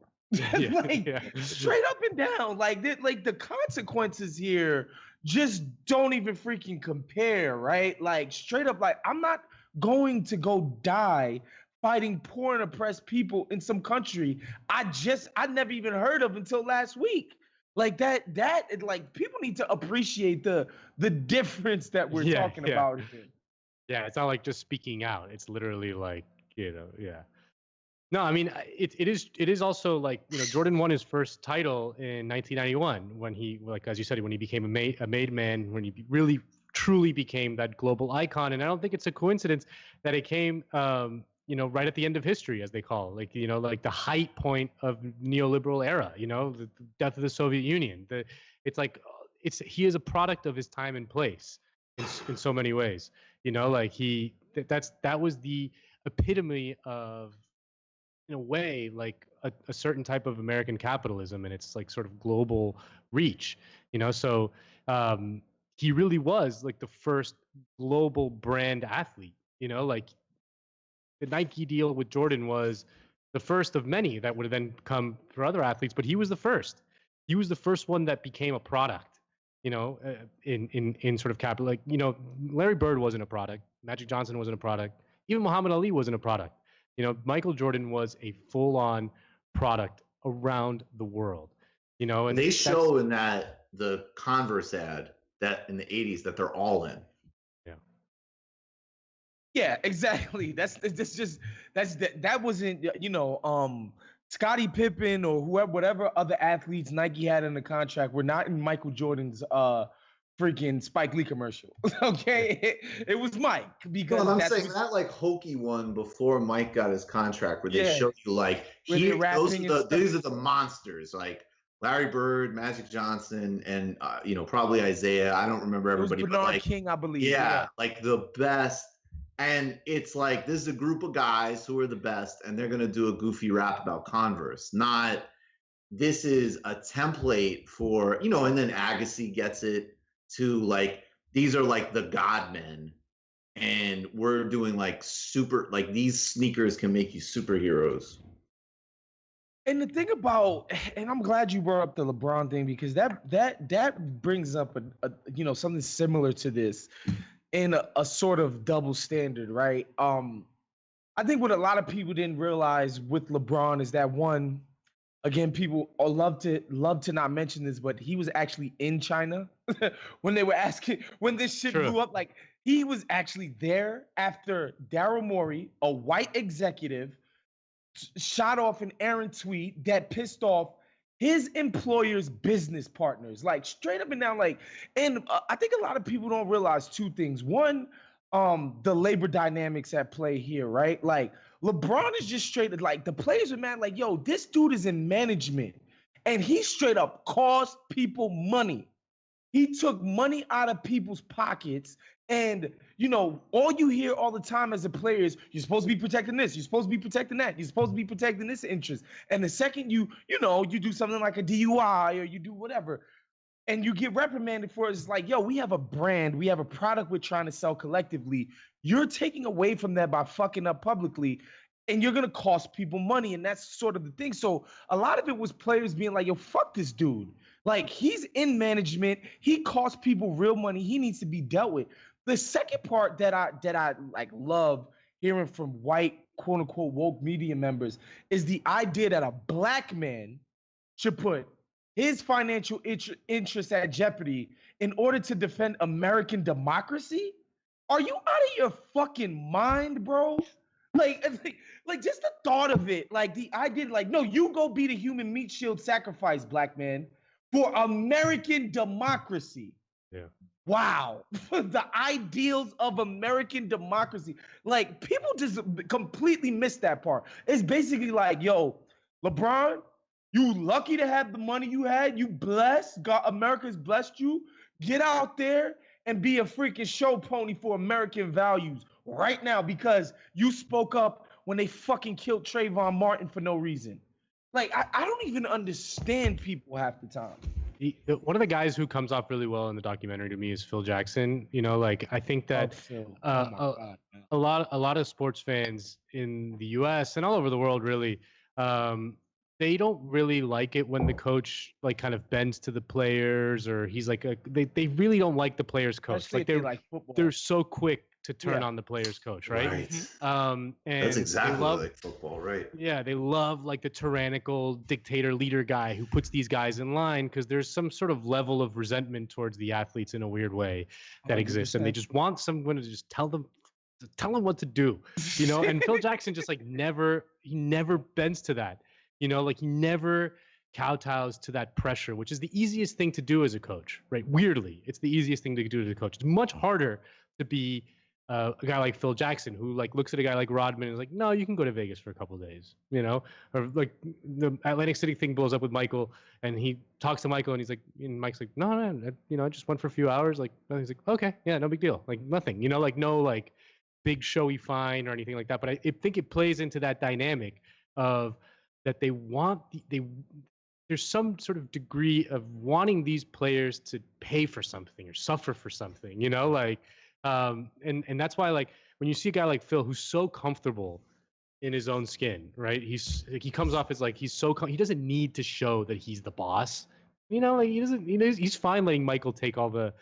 Like, straight up and down. Like, the consequences here just don't even freaking compare, right? Like, straight up, like, I'm not going to go die fighting poor and oppressed people in some country I never even heard of until last week. Like, like, people need to appreciate the difference that we're talking about here. Yeah, it's not like just speaking out. It's literally like, yeah. No, I mean, it is also like, Jordan won his first title in 1991 when he, like, as you said, when he became a made man, when he really truly became that global icon. And I don't think it's a coincidence that it came, right at the end of history, as they call it, like the height point of neoliberal era, the death of the Soviet Union. He is a product of his time and place in so many ways, like that was the epitome of, in a way, like a certain type of American capitalism and its like sort of global reach, so he really was like the first global brand athlete, like the Nike deal with Jordan was the first of many that would have then come for other athletes, but he was the first. He was the first one that became a product, in sort of capital. Like, Larry Bird wasn't a product, Magic Johnson wasn't a product, even Muhammad Ali wasn't a product. Michael Jordan was a full-on product around the world. And they show in the Converse ad that in the 80s that they're all in. Yeah, exactly. That wasn't, Scottie Pippen or whoever, whatever other athletes Nike had in the contract were not in Michael Jordan's freaking Spike Lee commercial. Okay, it was Mike, because I'm saying that like hokey one before Mike got his contract, where they show you like these are the monsters, like Larry Bird, Magic Johnson, and probably Isaiah. I don't remember everybody. It was Bernard but King, I believe. Yeah, like the best. And it's like, this is a group of guys who are the best, and they're going to do a goofy rap about Converse. Not, this is a template for, and then Agassi gets it to like, these are like the God men. And we're doing like these sneakers can make you superheroes. And the thing about, and I'm glad you brought up the LeBron thing, because that brings up something similar to this. In a sort of double standard, right? I think what a lot of people didn't realize with LeBron is that, one, again, people love to not mention this, but he was actually in China when they were asking, when this shit blew up. Like, he was actually there after Daryl Morey, a white executive, shot off an errant tweet that pissed off his employer's business partners, like straight up and down. Like, and I think a lot of people don't realize two things. One, the labor dynamics at play here, right? Like, LeBron is just straight, like, the players are mad, like, yo, this dude is in management, and he straight up cost people money. He took money out of people's pockets. And, all you hear all the time as a player is, you're supposed to be protecting this, you're supposed to be protecting that, you're supposed to be protecting this interest. And the second you do something like a DUI, or you do whatever, and you get reprimanded for it, it's like, yo, we have a brand, we have a product we're trying to sell collectively. You're taking away from that by fucking up publicly, and you're going to cost people money. And that's sort of the thing. So a lot of it was players being like, yo, fuck this dude. Like, he's in management. He costs people real money. He needs to be dealt with. The second part that I like love hearing from white, quote unquote, woke media members is the idea that a black man should put his financial interests at jeopardy in order to defend American democracy. Are you out of your fucking mind, bro? Like just the thought of it, like the idea, like, no, you go be the human meat shield sacrifice, black man, for American democracy. Yeah. Wow. The ideals of American democracy. Like, people just completely miss that part. It's basically like, yo, LeBron, You lucky to have the money you had. You blessed. God, America's blessed you. Get out there and be a freaking show pony for American values right now because you spoke up when they fucking killed Trayvon Martin for no reason. Like, I don't even understand people half the time. One of the guys who comes off really well in the documentary to me is Phil Jackson. You know, like I think that a lot of sports fans in the U.S. and all over the world really, they don't really like it when the coach like kind of bends to the players or he's like they really don't like the players coach. Especially Like if they like they're so quick to turn on the players coach, right? And That's exactly love, like football, right? Yeah, they love like the tyrannical dictator leader guy who puts these guys in line because there's some sort of level of resentment towards the athletes in a weird way that exists, and they just want someone to just tell them what to do, you know. And Phil Jackson just like never bends to that, you know, like he never kowtows to that pressure, which is the easiest thing to do as a coach, right? Weirdly, it's the easiest thing to do as a coach. It's much harder to be a guy like Phil Jackson who like looks at a guy like Rodman and is like, no, you can go to Vegas for a couple of days, you know. Or like the Atlantic City thing blows up with Michael and he talks to Michael and he's like, and Mike's like, no, I just went for a few hours. Like, and he's like, okay, yeah, no big deal. Like nothing, you know, like no like big showy fine or anything like that. But I think it plays into that dynamic of that they want there's some sort of degree of wanting these players to pay for something or suffer for something, you know, like, and that's why, like, when you see a guy like Phil, who's so comfortable in his own skin, right? He comes off as like, he doesn't need to show that he's the boss, you know, like he's fine letting Michael take all the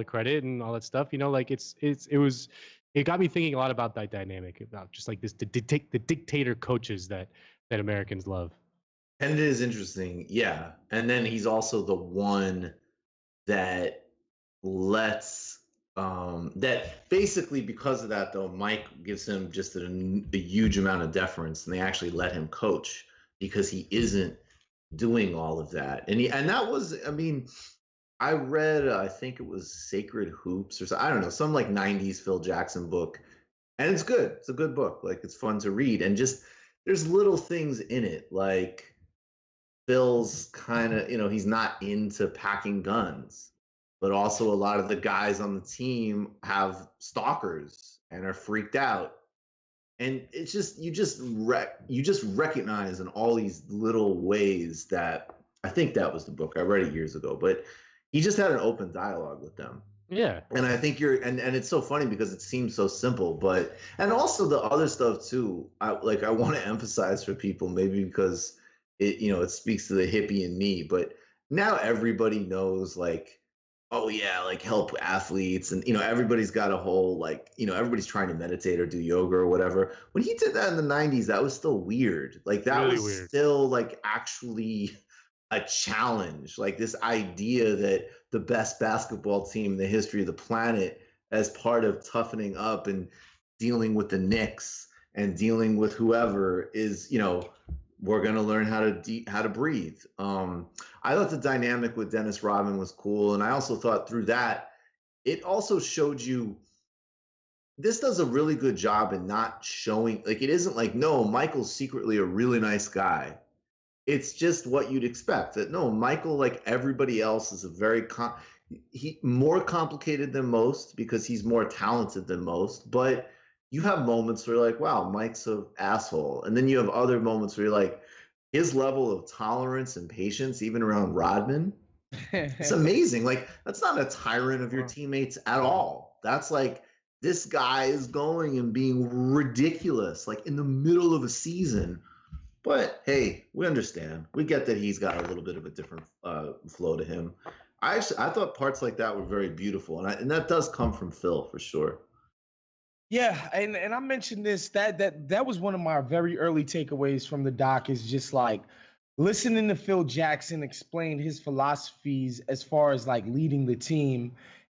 credit and all that stuff, you know, like it got me thinking a lot about that dynamic about just like the dictator coaches that Americans love. And it is interesting, yeah. And then he's also the one that lets that basically because of that though, Mike gives him just a huge amount of deference, and they actually let him coach because he isn't doing all of that. And that was, I mean, I read I think it was Sacred Hoops or something, I don't know, some like 90s Phil Jackson book, and it's good. It's a good book. Like it's fun to read, and just there's little things in it like Phil's kind of, you know, he's not into packing guns, but also a lot of the guys on the team have stalkers and are freaked out. And it's just, you just recognize in all these little ways that, I think that was the book, I read it years ago, but he just had an open dialogue with them. Yeah. And I think and it's so funny because it seems so simple, but, and also the other stuff too, I want to emphasize for people, maybe because it, you know, it speaks to the hippie in me, but now everybody knows like, oh yeah, like help athletes, and you know, everybody's got a whole like, you know, everybody's trying to meditate or do yoga or whatever. When he did that in the 90s, that was still weird. Like that really was weird. Still like actually a challenge. Like this idea that the best basketball team in the history of the planet, as part of toughening up and dealing with the Knicks and dealing with whoever, is, you know, we're going to learn how to breathe. I thought the dynamic with Dennis Rodman was cool. And I also thought through that, it also showed you, this does a really good job in not showing, like, it isn't like, no, Michael's secretly a really nice guy. It's just what you'd expect, that no, Michael, like everybody else, is a very, more complicated than most because he's more talented than most, but you have moments where you're like, wow, Mike's an asshole. And then you have other moments where you're like, his level of tolerance and patience, even around Rodman, it's amazing. Like, that's not a tyrant of your teammates at all. That's like, this guy is going and being ridiculous, like in the middle of a season. But hey, we understand. We get that he's got a little bit of a different flow to him. I thought parts like that were very beautiful. And that does come from Phil for sure. Yeah, and I mentioned this, that was one of my very early takeaways from the doc, is just like listening to Phil Jackson explain his philosophies as far as like leading the team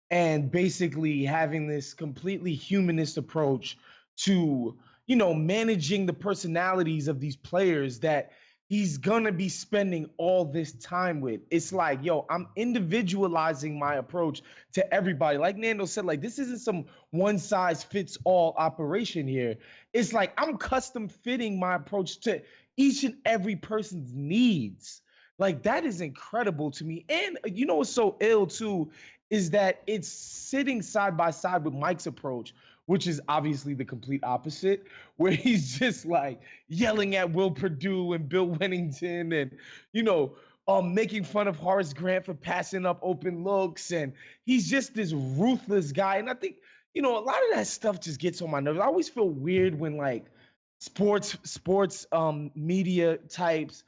and basically having this completely humanist approach to, you know, managing the personalities of these players that he's gonna be spending all this time with. It's like, yo, I'm individualizing my approach to everybody. Like Nando said, like, this isn't some one size fits all operation here. It's like I'm custom fitting my approach to each and every person's needs. Like that is incredible to me. And you know what's so ill too is that it's sitting side by side with Mike's approach, which is obviously the complete opposite, where he's just like yelling at Will Perdue and Bill Wennington and, you know, making fun of Horace Grant for passing up open looks. And he's just this ruthless guy. And I think, you know, a lot of that stuff just gets on my nerves. I always feel weird when like sports media types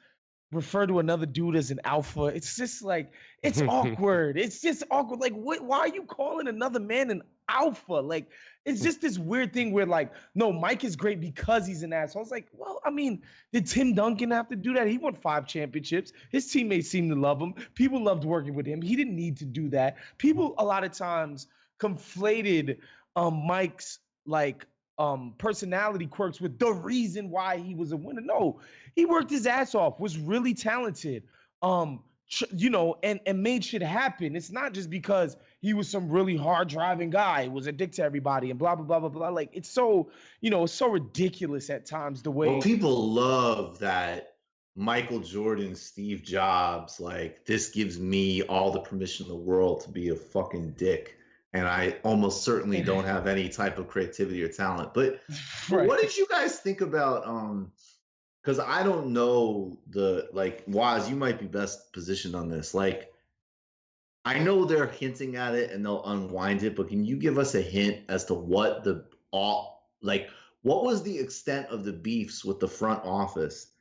refer to another dude as an alpha. It's just like, it's awkward. It's just awkward. Like, what? Why are you calling another man an alpha? Like, it's just this weird thing where like, no, Mike is great because he's an asshole. It's like, well, I mean, did Tim Duncan have to do that? He won 5 championships. His teammates seemed to love him. People loved working with him. He didn't need to do that. People a lot of times conflated Mike's like personality quirks with the reason why he was a winner. No, he worked his ass off, was really talented, you know, and made shit happen. It's not just because he was some really hard driving guy who was a dick to everybody and blah, blah, blah, blah, blah. Like, it's so, you know, it's so ridiculous at times the way. Well, people love that Michael Jordan, Steve Jobs, like, this gives me all the permission in the world to be a fucking dick. And I almost certainly don't have any type of creativity or talent. But Right. what did you guys think about because I don't know like, Waz, you might be best positioned on this. Like, I know they're hinting at it and they'll unwind it, but can you give us a hint as to what what was the extent of the beefs with the front office?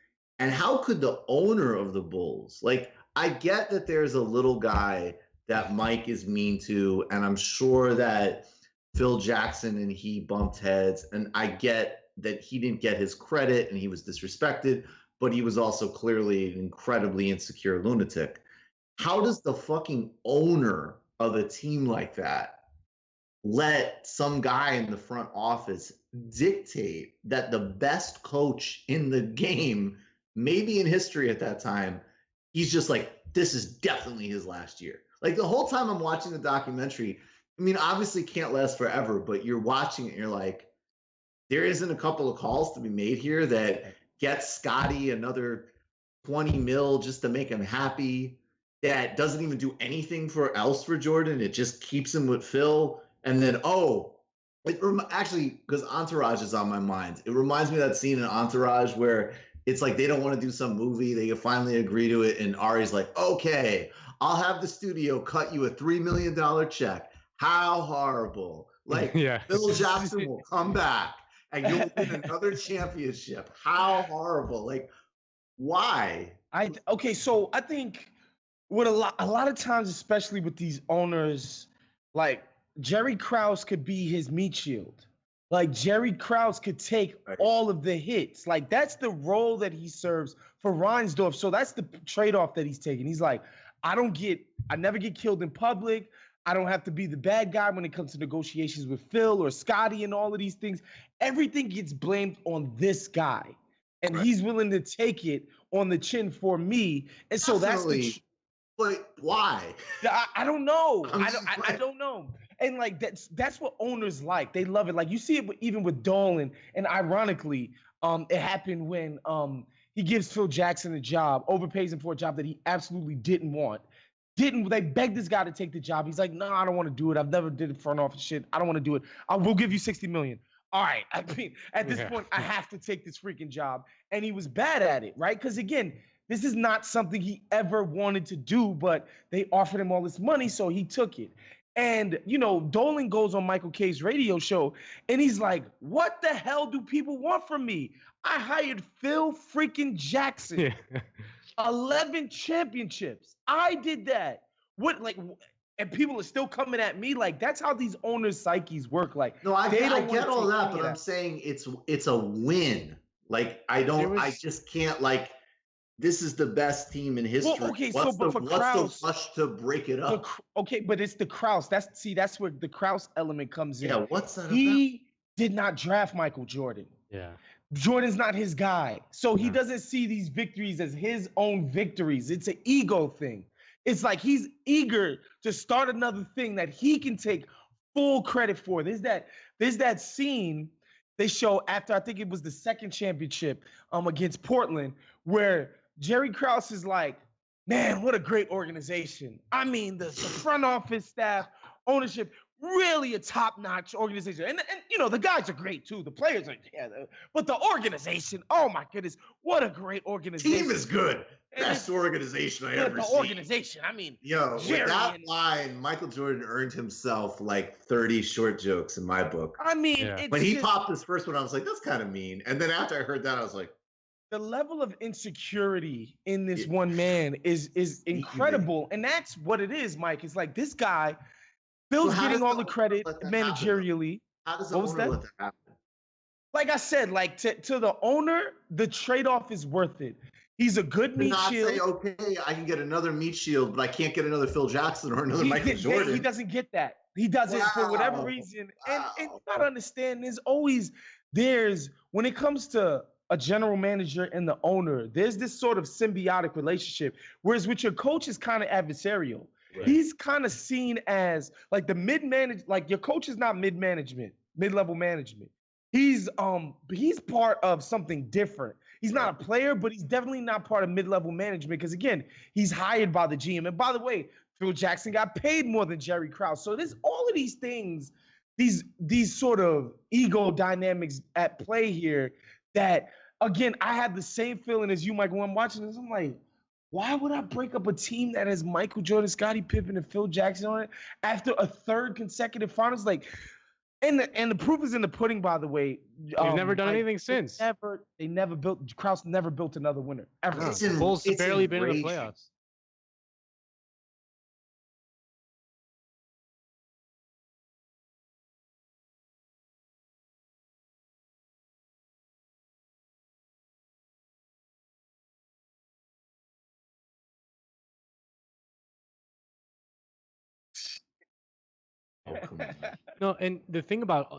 And how could the owner of the Bulls, like, I get that there's a little guy that Mike is mean to, and I'm sure that Phil Jackson and he bumped heads, and I get that he didn't get his credit and he was disrespected, but he was also clearly an incredibly insecure lunatic. How does the fucking owner of a team like that let some guy in the front office dictate that the best coach in the game, maybe in history at that time, he's just like, this is definitely his last year? Like, the whole time I'm watching the documentary, I mean, obviously can't last forever, but you're watching it and you're like, there isn't a couple of calls to be made here that gets Scotty another 20 mil just to make him happy, that doesn't even do anything else for Jordan. It just keeps him with Phil. And then, actually, because Entourage is on my mind, it reminds me of that scene in Entourage where it's like they don't want to do some movie. They finally agree to it. And Ari's like, okay, I'll have the studio cut you a $3 million check. How horrible. Like, Phil Jackson will come back and you'll win another championship. How horrible. Like, why? So I think what a lot of times, especially with these owners, like Jerry Krause could be his meat shield. Like, Jerry Krause could take all of the hits. Like, that's the role that he serves for Reinsdorf. So that's the trade-off that he's taking. He's like, I never get killed in public. I don't have to be the bad guy when it comes to negotiations with Phil or Scotty and all of these things. Everything gets blamed on this guy. And he's willing to take it on the chin for me. And so but why? I don't know. I don't know. And like that's what owners like. They love it. Like, you see it even with Dolan. And ironically, it happened when he gives Phil Jackson a job, overpays him for a job that he absolutely didn't want. They begged this guy to take the job. He's like, no, I don't want to do it. I've never did front office shit. I don't want to do it. I will give you $60 million. All right. I mean, at this point, I have to take this freaking job. And he was bad at it, right? Because again, this is not something he ever wanted to do, but they offered him all this money, so he took it. And, you know, Dolan goes on Michael K's radio show, and he's like, what the hell do people want from me? I hired Phil freaking Jackson. 11 championships. I did that. And people are still coming at me like, that's how these owners' psyches work. Like, no, I get all that, but I'm saying it's a win. Like, I just can't, like, this is the best team in history. Well, okay, what's for Krause, the rush to break it up? But it's the Krause. That's where the Krause element comes in. Yeah, what's that He did not draft Michael Jordan. Yeah. Jordan's not his guy. So he doesn't see these victories as his own victories. It's an ego thing. It's like he's eager to start another thing that he can take full credit for. There's that scene they show after I think it was the second championship against Portland, where Jerry Krause is like, man, what a great organization. I mean, the front office staff, ownership, really a top-notch organization. And you know, the guys are great too. The players are, but the organization, oh my goodness, what a great organization. Team is good. Best organization I ever seen. The organization, I mean, with that line, Michael Jordan earned himself like 30 short jokes in my book. I mean, when he popped his first one, I was like, that's kind of mean. And then after I heard that, I was like, the level of insecurity in this one man is incredible. And that's what it is, Mike. It's like this guy, Phil's getting all the credit managerially. How does the owner let that happen? Like I said, like to the owner, the trade-off is worth it. He's a good meat shield. Say, okay, I can get another meat shield, but I can't get another Phil Jackson or another Michael Jordan. He doesn't get that. He doesn't for whatever reason. And you gotta understand, when it comes to a general manager and the owner, there's this sort of symbiotic relationship. Whereas with your coach is kind of adversarial. Right. He's kind of seen as like the mid-manage, like your coach is not mid-management, mid-level management. He's part of something different. He's not a player, but he's definitely not part of mid-level management because again, he's hired by the GM. And by the way, Phil Jackson got paid more than Jerry Krause. So there's all of these things, these sort of ego dynamics at play here that, again, I had the same feeling as you, Michael, when I'm watching this. I'm like, why would I break up a team that has Michael Jordan, Scottie Pippen, and Phil Jackson on it after a third consecutive finals? Like, and the proof is in the pudding, by the way. They've never done anything since. They never built. Krause never built another winner ever. The Bulls barely been in the playoffs. No, and the thing about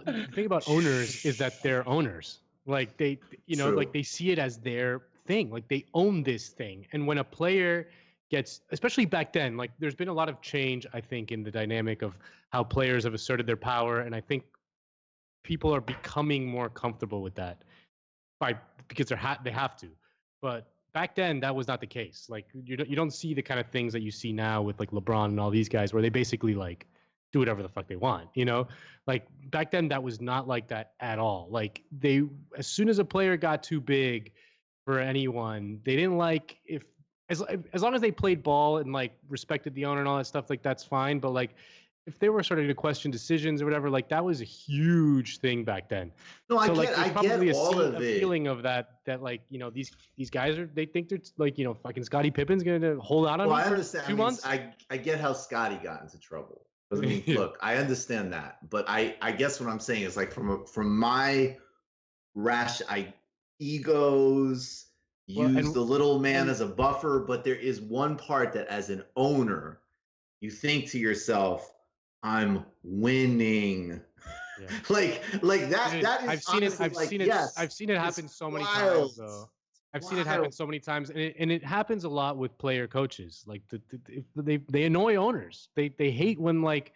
owners is that they're owners. Like they, like they see it as their thing. Like they own this thing. And when a player gets, especially back then, like there's been a lot of change, I think, in the dynamic of how players have asserted their power, and I think people are becoming more comfortable with that, because they have to. But back then, that was not the case. Like you don't see the kind of things that you see now with like LeBron and all these guys, where they basically like do whatever the fuck they want, like back then that was not like that at all. Like as soon as a player got too big for anyone, they didn't like as long as they played ball and like respected the owner and all that stuff, like that's fine. But like if they were starting to question decisions or whatever, like that was a huge thing back then. No, I get all of it. A feeling of that like, these guys they think they're like, fucking Scottie Pippen's going to hold out on me for 2 months. I get how Scottie got into trouble. I mean, look, I understand that, but I guess what I'm saying is like from my egos use the little man as a buffer, but there is one part that as an owner, you think to yourself, I'm winning. Yeah. like that. That is I've seen it happen so many times though. I've seen it happen so many times, and it happens a lot with player coaches. Like they annoy owners. They hate when like,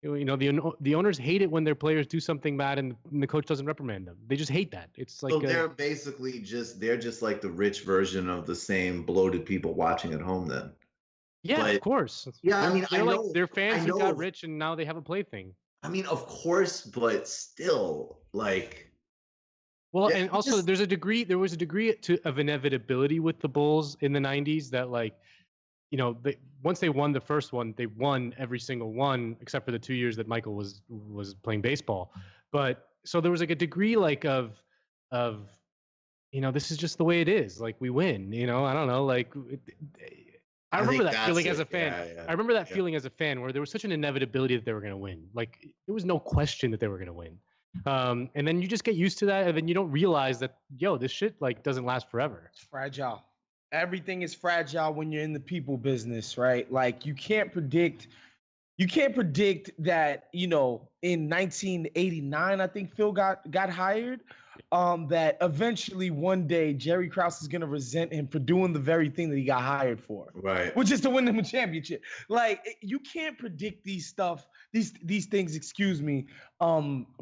the owners hate it when their players do something bad and the coach doesn't reprimand them. They just hate that. It's like they're basically just like the rich version of the same bloated people watching at home. Then yeah, of course. Yeah, I mean, they're fans who got rich and now they have a plaything. I mean, of course, but still, like. Well, yeah, and also there was a degree of inevitability with the Bulls in the 90s that like, once they won the first one, they won every single one except for the 2 years that Michael was playing baseball. But so there was like a degree like of this is just the way it is. Like we win, I don't know. Like I remember that feeling as a fan. Yeah. I remember that feeling as a fan where there was such an inevitability that they were going to win. Like there was no question that they were going to win. And then you just get used to that, and then you don't realize that this shit like doesn't last forever. It's fragile. Everything is fragile when you're in the people business, right? Like you can't predict that, in 1989, I think Phil got hired. that eventually one day Jerry Krause is gonna resent him for doing the very thing that he got hired for, Right. which is to win them a championship. Like you can't predict these things, excuse me,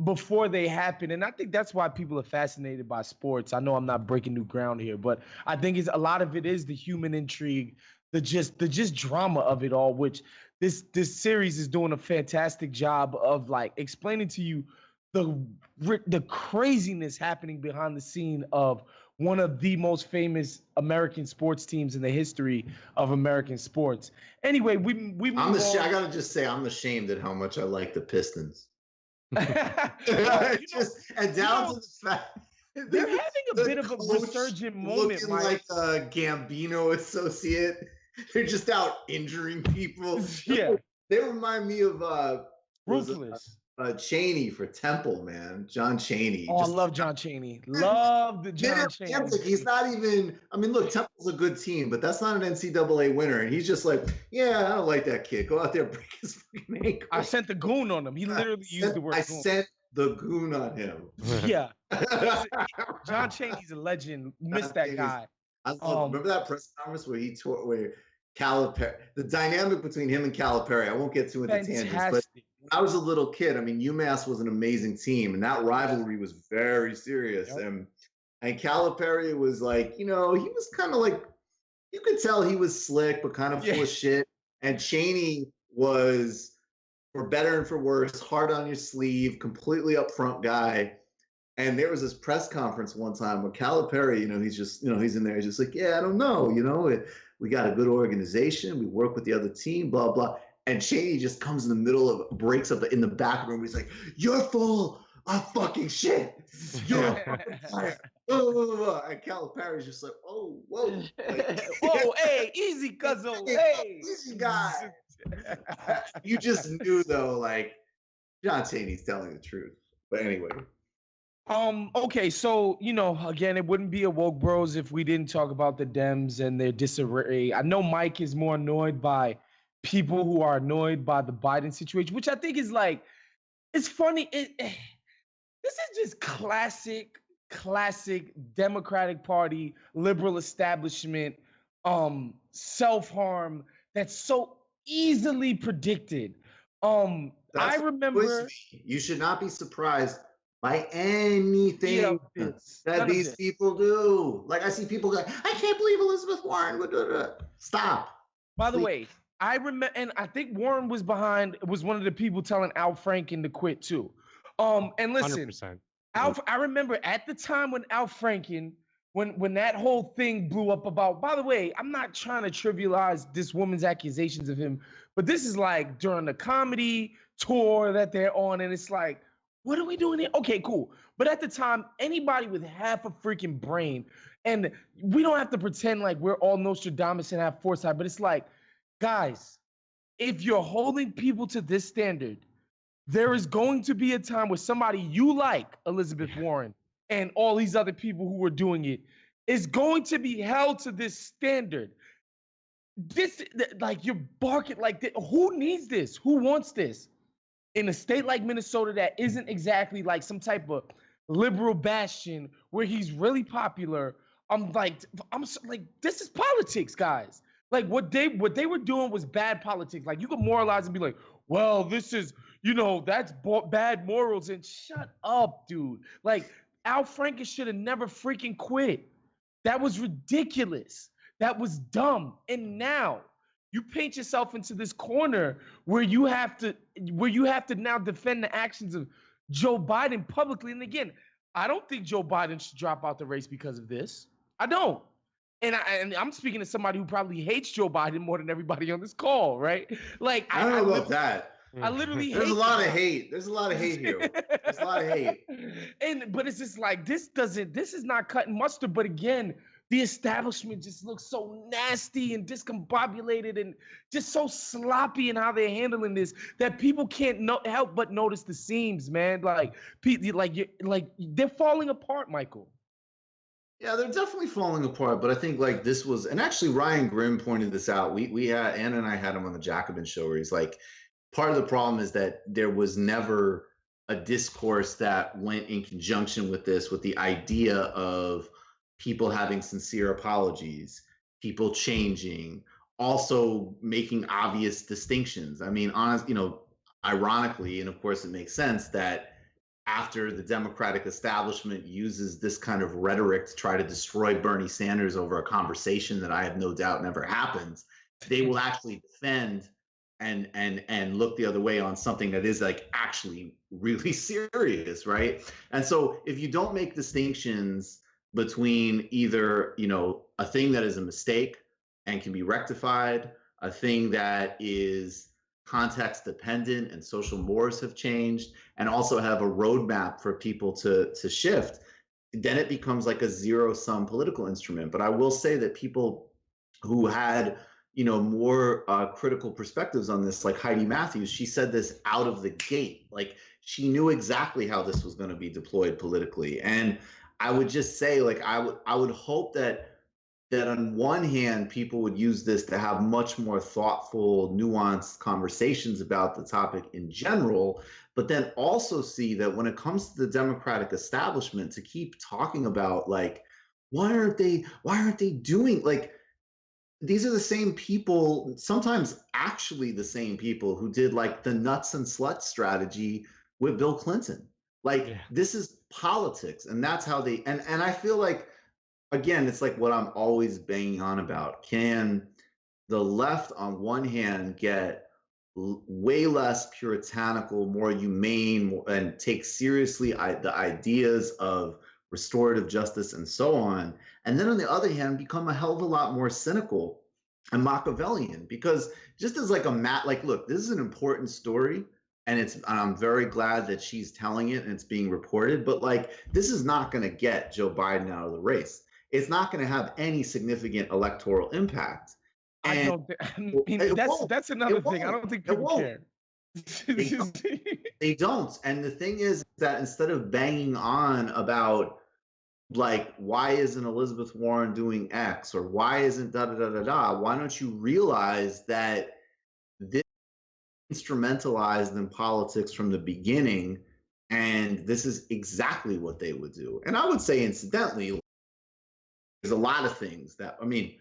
before they happen. And I think that's why people are fascinated by sports. I know I'm not breaking new ground here, but I think a lot of it is the human intrigue, the just drama of it all, which this series is doing a fantastic job of like explaining to you the craziness happening behind the scene of one of the most famous American sports teams in the history of American sports. Anyway, we move on. I gotta just say, I'm ashamed at how much I like the Pistons. Well, and down to the fact they're having a bit of a resurgent moment, looking Mike. like a Gambino associate. They're just out injuring people. Yeah, they remind me of ruthless. Chaney for Temple, man. John Chaney. Oh, I love John Chaney. Love the John Chaney. He's not even. I mean, look, Temple's a good team, but that's not an NCAA winner. And he's just like, yeah, I don't like that kid. Go out there, break his fucking ankle. I sent the goon on him. He literally used the word. I goon. sent the goon on him. Yeah, John Chaney's a legend. Missed that guy. Remember that press conference where Calipari, the dynamic between him and Calipari. I won't get too into tangents, but when I was a little kid, I mean, UMass was an amazing team, and that rivalry was very serious. Yep. And Calipari was like, he was kind of like, you could tell he was slick, but kind of full of shit. And Chaney was, for better and for worse, hard on your sleeve, completely upfront guy. And there was this press conference one time where Calipari, he's just, he's in there, he's just like, yeah, I don't know, we got a good organization, we work with the other team, blah, blah. And Chaney just comes in the middle of, breaks up in the back room. He's like, you're full of fucking shit. You're a fucking liar. And Calipari's just like, oh, whoa. Whoa, hey, easy, cuzzo. Hey. Easy guy. You just knew, though, like, John Chaney's telling the truth. But anyway. Okay, so, again, it wouldn't be a Woke Bros if we didn't talk about the Dems and their disarray. I know Mike is more annoyed by people who are annoyed by the Biden situation, which I think is like, it's funny. This is just classic Democratic Party, liberal establishment, self-harm that's so easily predicted. I remember. You should not be surprised by anything that these people do. Like, I see people go, I can't believe Elizabeth Warren. Stop. By the way, I remember, and I think Warren was one of the people telling Al Franken to quit too. And listen, 100%. I remember at the time when Al Franken, when that whole thing blew up about, by the way, I'm not trying to trivialize this woman's accusations of him, but this is like during the comedy tour that they're on, and it's like, what are we doing here? Okay, cool. But at the time, anybody with half a freaking brain, and we don't have to pretend like we're all Nostradamus and have foresight, but it's like, guys, if you're holding people to this standard, there is going to be a time where somebody you like, Elizabeth Warren, and all these other people who were doing it, is going to be held to this standard. This, like, you're barking like this. Who needs this? Who wants this? In a state like Minnesota that isn't exactly like some type of liberal bastion where he's really popular, I'm like, this is politics, guys. Like what they were doing was bad politics. Like you could moralize and be like, well, this is, that's bad morals. And shut up, dude. Like Al Franken should have never freaking quit. That was ridiculous. That was dumb. And now you paint yourself into this corner where you have to now defend the actions of Joe Biden publicly. And again, I don't think Joe Biden should drop out the race because of this. I don't. And I'm speaking to somebody who probably hates Joe Biden more than everybody on this call, right? Like I don't know about that. I literally There's a lot of hate. There's a lot of hate here. There's a lot of hate. But it's just like this is not cutting mustard. But again, the establishment just looks so nasty and discombobulated and just so sloppy in how they're handling this that people can't help but notice the seams, man. Like they're falling apart, Michael. Yeah, they're definitely falling apart. But I think like this was, and actually Ryan Grimm pointed this out. We had Anna and I had him on the Jacobin show where he's like, part of the problem is that there was never a discourse that went in conjunction with this, with the idea of people having sincere apologies, people changing, also making obvious distinctions. I mean, ironically, and of course it makes sense that after the Democratic establishment uses this kind of rhetoric to try to destroy Bernie Sanders over a conversation that I have no doubt never happens, they will actually defend and look the other way on something that is like actually really serious, right? And so if you don't make distinctions between either, a thing that is a mistake and can be rectified, a thing that is context dependent and social mores have changed, and also have a roadmap for people to shift, then it becomes like a zero sum political instrument. But I will say that people who had more critical perspectives on this, like Heidi Matthews, she said this out of the gate. Like she knew exactly how this was going to be deployed politically. And I would just say, like, I would hope that on one hand, people would use this to have much more thoughtful, nuanced conversations about the topic in general, but then also see that when it comes to the Democratic establishment, to keep talking about, like, why aren't they doing, like, these are the same people, sometimes actually the same people who did like the nuts and sluts strategy with Bill Clinton. Like this is politics, and that's how they and I feel like, again, it's like what I'm always banging on about. Can the left on one hand get way less puritanical, more humane, and take seriously the ideas of restorative justice and so on, and then on the other hand become a hell of a lot more cynical and Machiavellian? Because just as like look, this is an important story, and I'm very glad that she's telling it and it's being reported, but like this is not going to get Joe Biden out of the race. It's not going to have any significant electoral impact. And that's another thing. I don't think people care. They don't. And the thing is that instead of banging on about, like, why isn't Elizabeth Warren doing X, or why isn't da da da da da, why don't you realize that this is instrumentalized in politics from the beginning, and this is exactly what they would do. And I would say, incidentally, there's a lot of things that, I mean,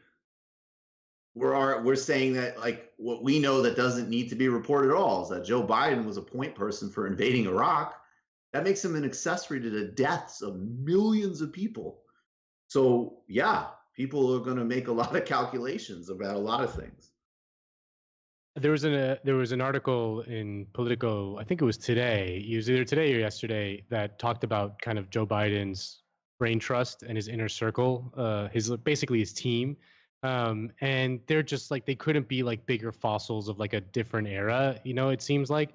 we're saying that, like, what we know that doesn't need to be reported at all is that Joe Biden was a point person for invading Iraq. That makes him an accessory to the deaths of millions of people. So yeah, people are going to make a lot of calculations about a lot of things. There was an article in Politico, I think it was today. It was either today or yesterday, that talked about kind of Joe Biden's brain trust and his inner circle, basically his team. And they're just like, they couldn't be like bigger fossils of like a different era, it seems like.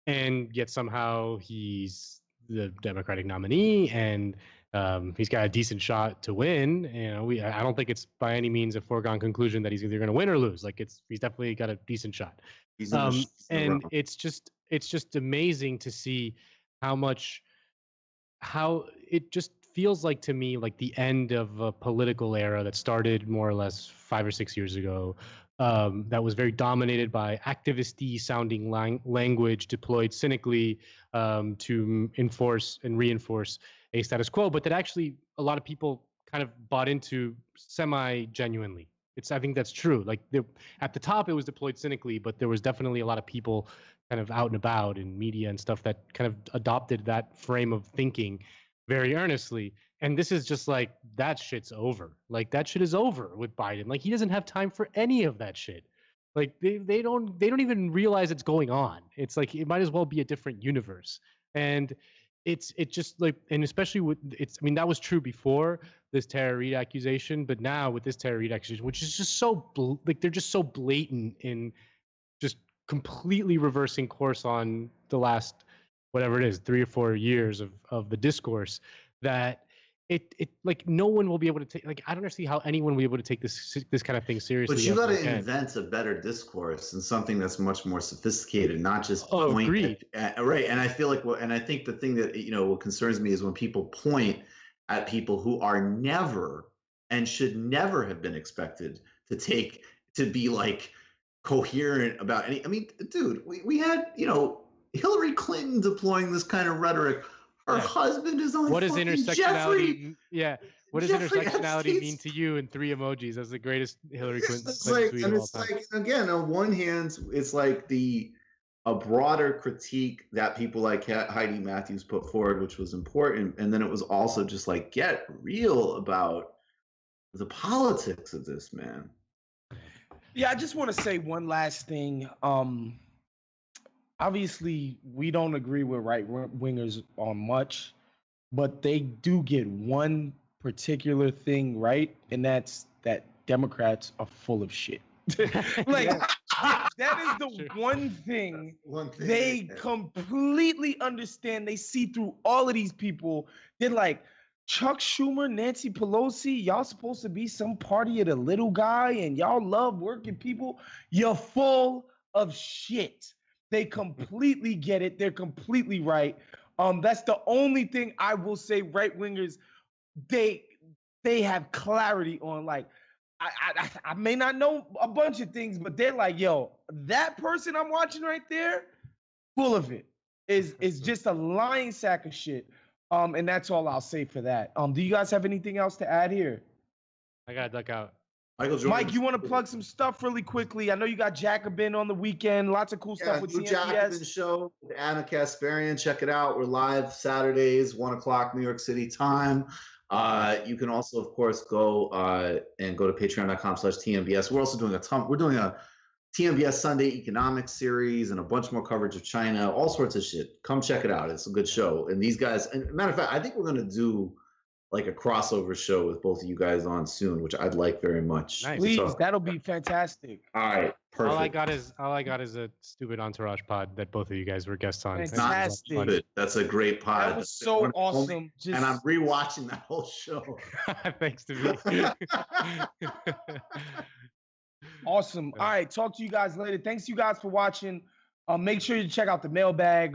And yet somehow he's the Democratic nominee, and he's got a decent shot to win. I don't think it's by any means a foregone conclusion that he's either going to win or lose. Like he's definitely got a decent shot. And it's just amazing to see how it just feels like, to me, like the end of a political era that started more or less 5 or 6 years ago, that was very dominated by activist-y sounding language deployed cynically to enforce and reinforce a status quo, but that actually a lot of people kind of bought into semi-genuinely. I think that's true. Like at the top, it was deployed cynically, but there was definitely a lot of people kind of out and about in media and stuff that kind of adopted that frame of thinking very earnestly. And this is just like, that shit's over. Like that shit is over with Biden. Like he doesn't have time for any of that shit. Like they don't even realize it's going on. It's like, it might as well be a different universe. And it's just like, and especially that was true before this Tara Reade accusation, but now with this Tara Reade accusation, which is just so they're just so blatant in just completely reversing course on the last, whatever it is, 3 or 4 years of the discourse, that it like no one will be able to take, like, I don't see how anyone will be able to take this kind of thing seriously. But you got to invent a better discourse and something that's much more sophisticated, not just point at, right. And I feel like and I think the thing that, what concerns me is when people point at people who are never and should never have been expected to be like coherent about any. I mean, dude, we had, Hillary Clinton deploying this kind of rhetoric. Her husband is on What does fucking intersectionality? Jeffrey. Yeah. What does Jeffrey intersectionality mean Epstein's- to you in 3 emojis? That's the greatest Hillary Clinton It's like, tweet and of all it's time. like, again, on one hand, it's like a broader critique that people like Heidi Matthews put forward, which was important, and then it was also just like, get real about the politics of this, man. Yeah, I just want to say one last thing. Obviously, we don't agree with right wingers on much, but they do get one particular thing right, and that's that Democrats are full of shit. Like that is the one thing they completely understand. They see through all of these people. They're like, Chuck Schumer, Nancy Pelosi, y'all supposed to be some party of the little guy, and y'all love working people. You're full of shit. They completely get it. They're completely right. That's the only thing I will say. Right wingers, they have clarity on. Like, I may not know a bunch of things, but they're like, yo, that person I'm watching right there, full of it. Is just a lying sack of shit. And that's all I'll say for that. Do you guys have anything else to add here? I gotta duck out. Mike, you want to plug some stuff really quickly? I know you got Jacobin on the weekend. Lots of cool stuff with Blue Jacobin TNBS. show with Anna Kasparian. Check it out. We're live Saturdays, 1:00 New York City time. You can also, of course, go and go to patreon.com/TNBS. We're also doing we're doing a TNBS Sunday economics series and a bunch more coverage of China, all sorts of shit. Come check it out. It's a good show. And these guys, and matter of fact, I think we're going to do like a crossover show with both of you guys on soon, which I'd like very much. Nice. Please, that'll be fantastic. All right, perfect. All I got is a stupid entourage pod that both of you guys were guests on. Fantastic. That's a great pod. That was so awesome. And I'm rewatching that whole show. Thanks to me. Awesome. All right, talk to you guys later. Thanks you guys for watching. Make sure you check out the mailbag,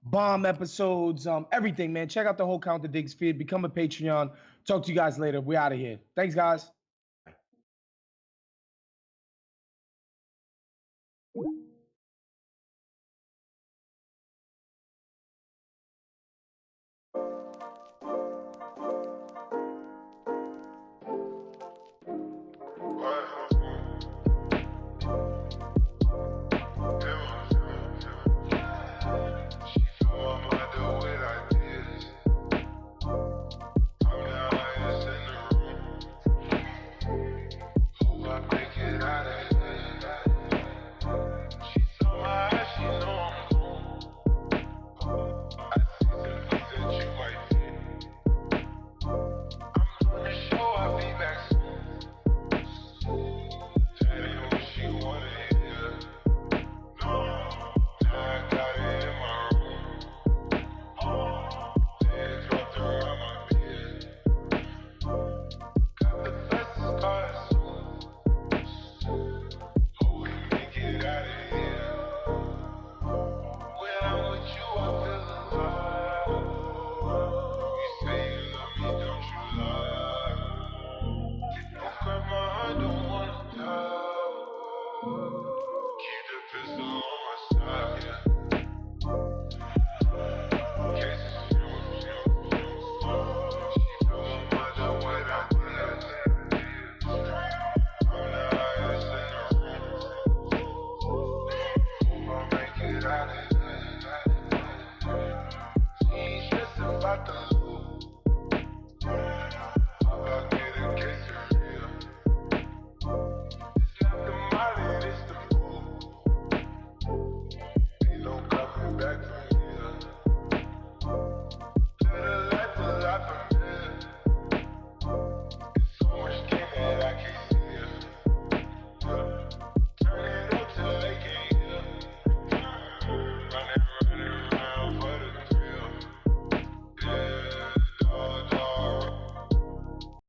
bomb episodes, everything, man. Check out the whole Count the Digs feed. Become a Patreon. Talk to you guys later. We're out of here. Thanks, guys.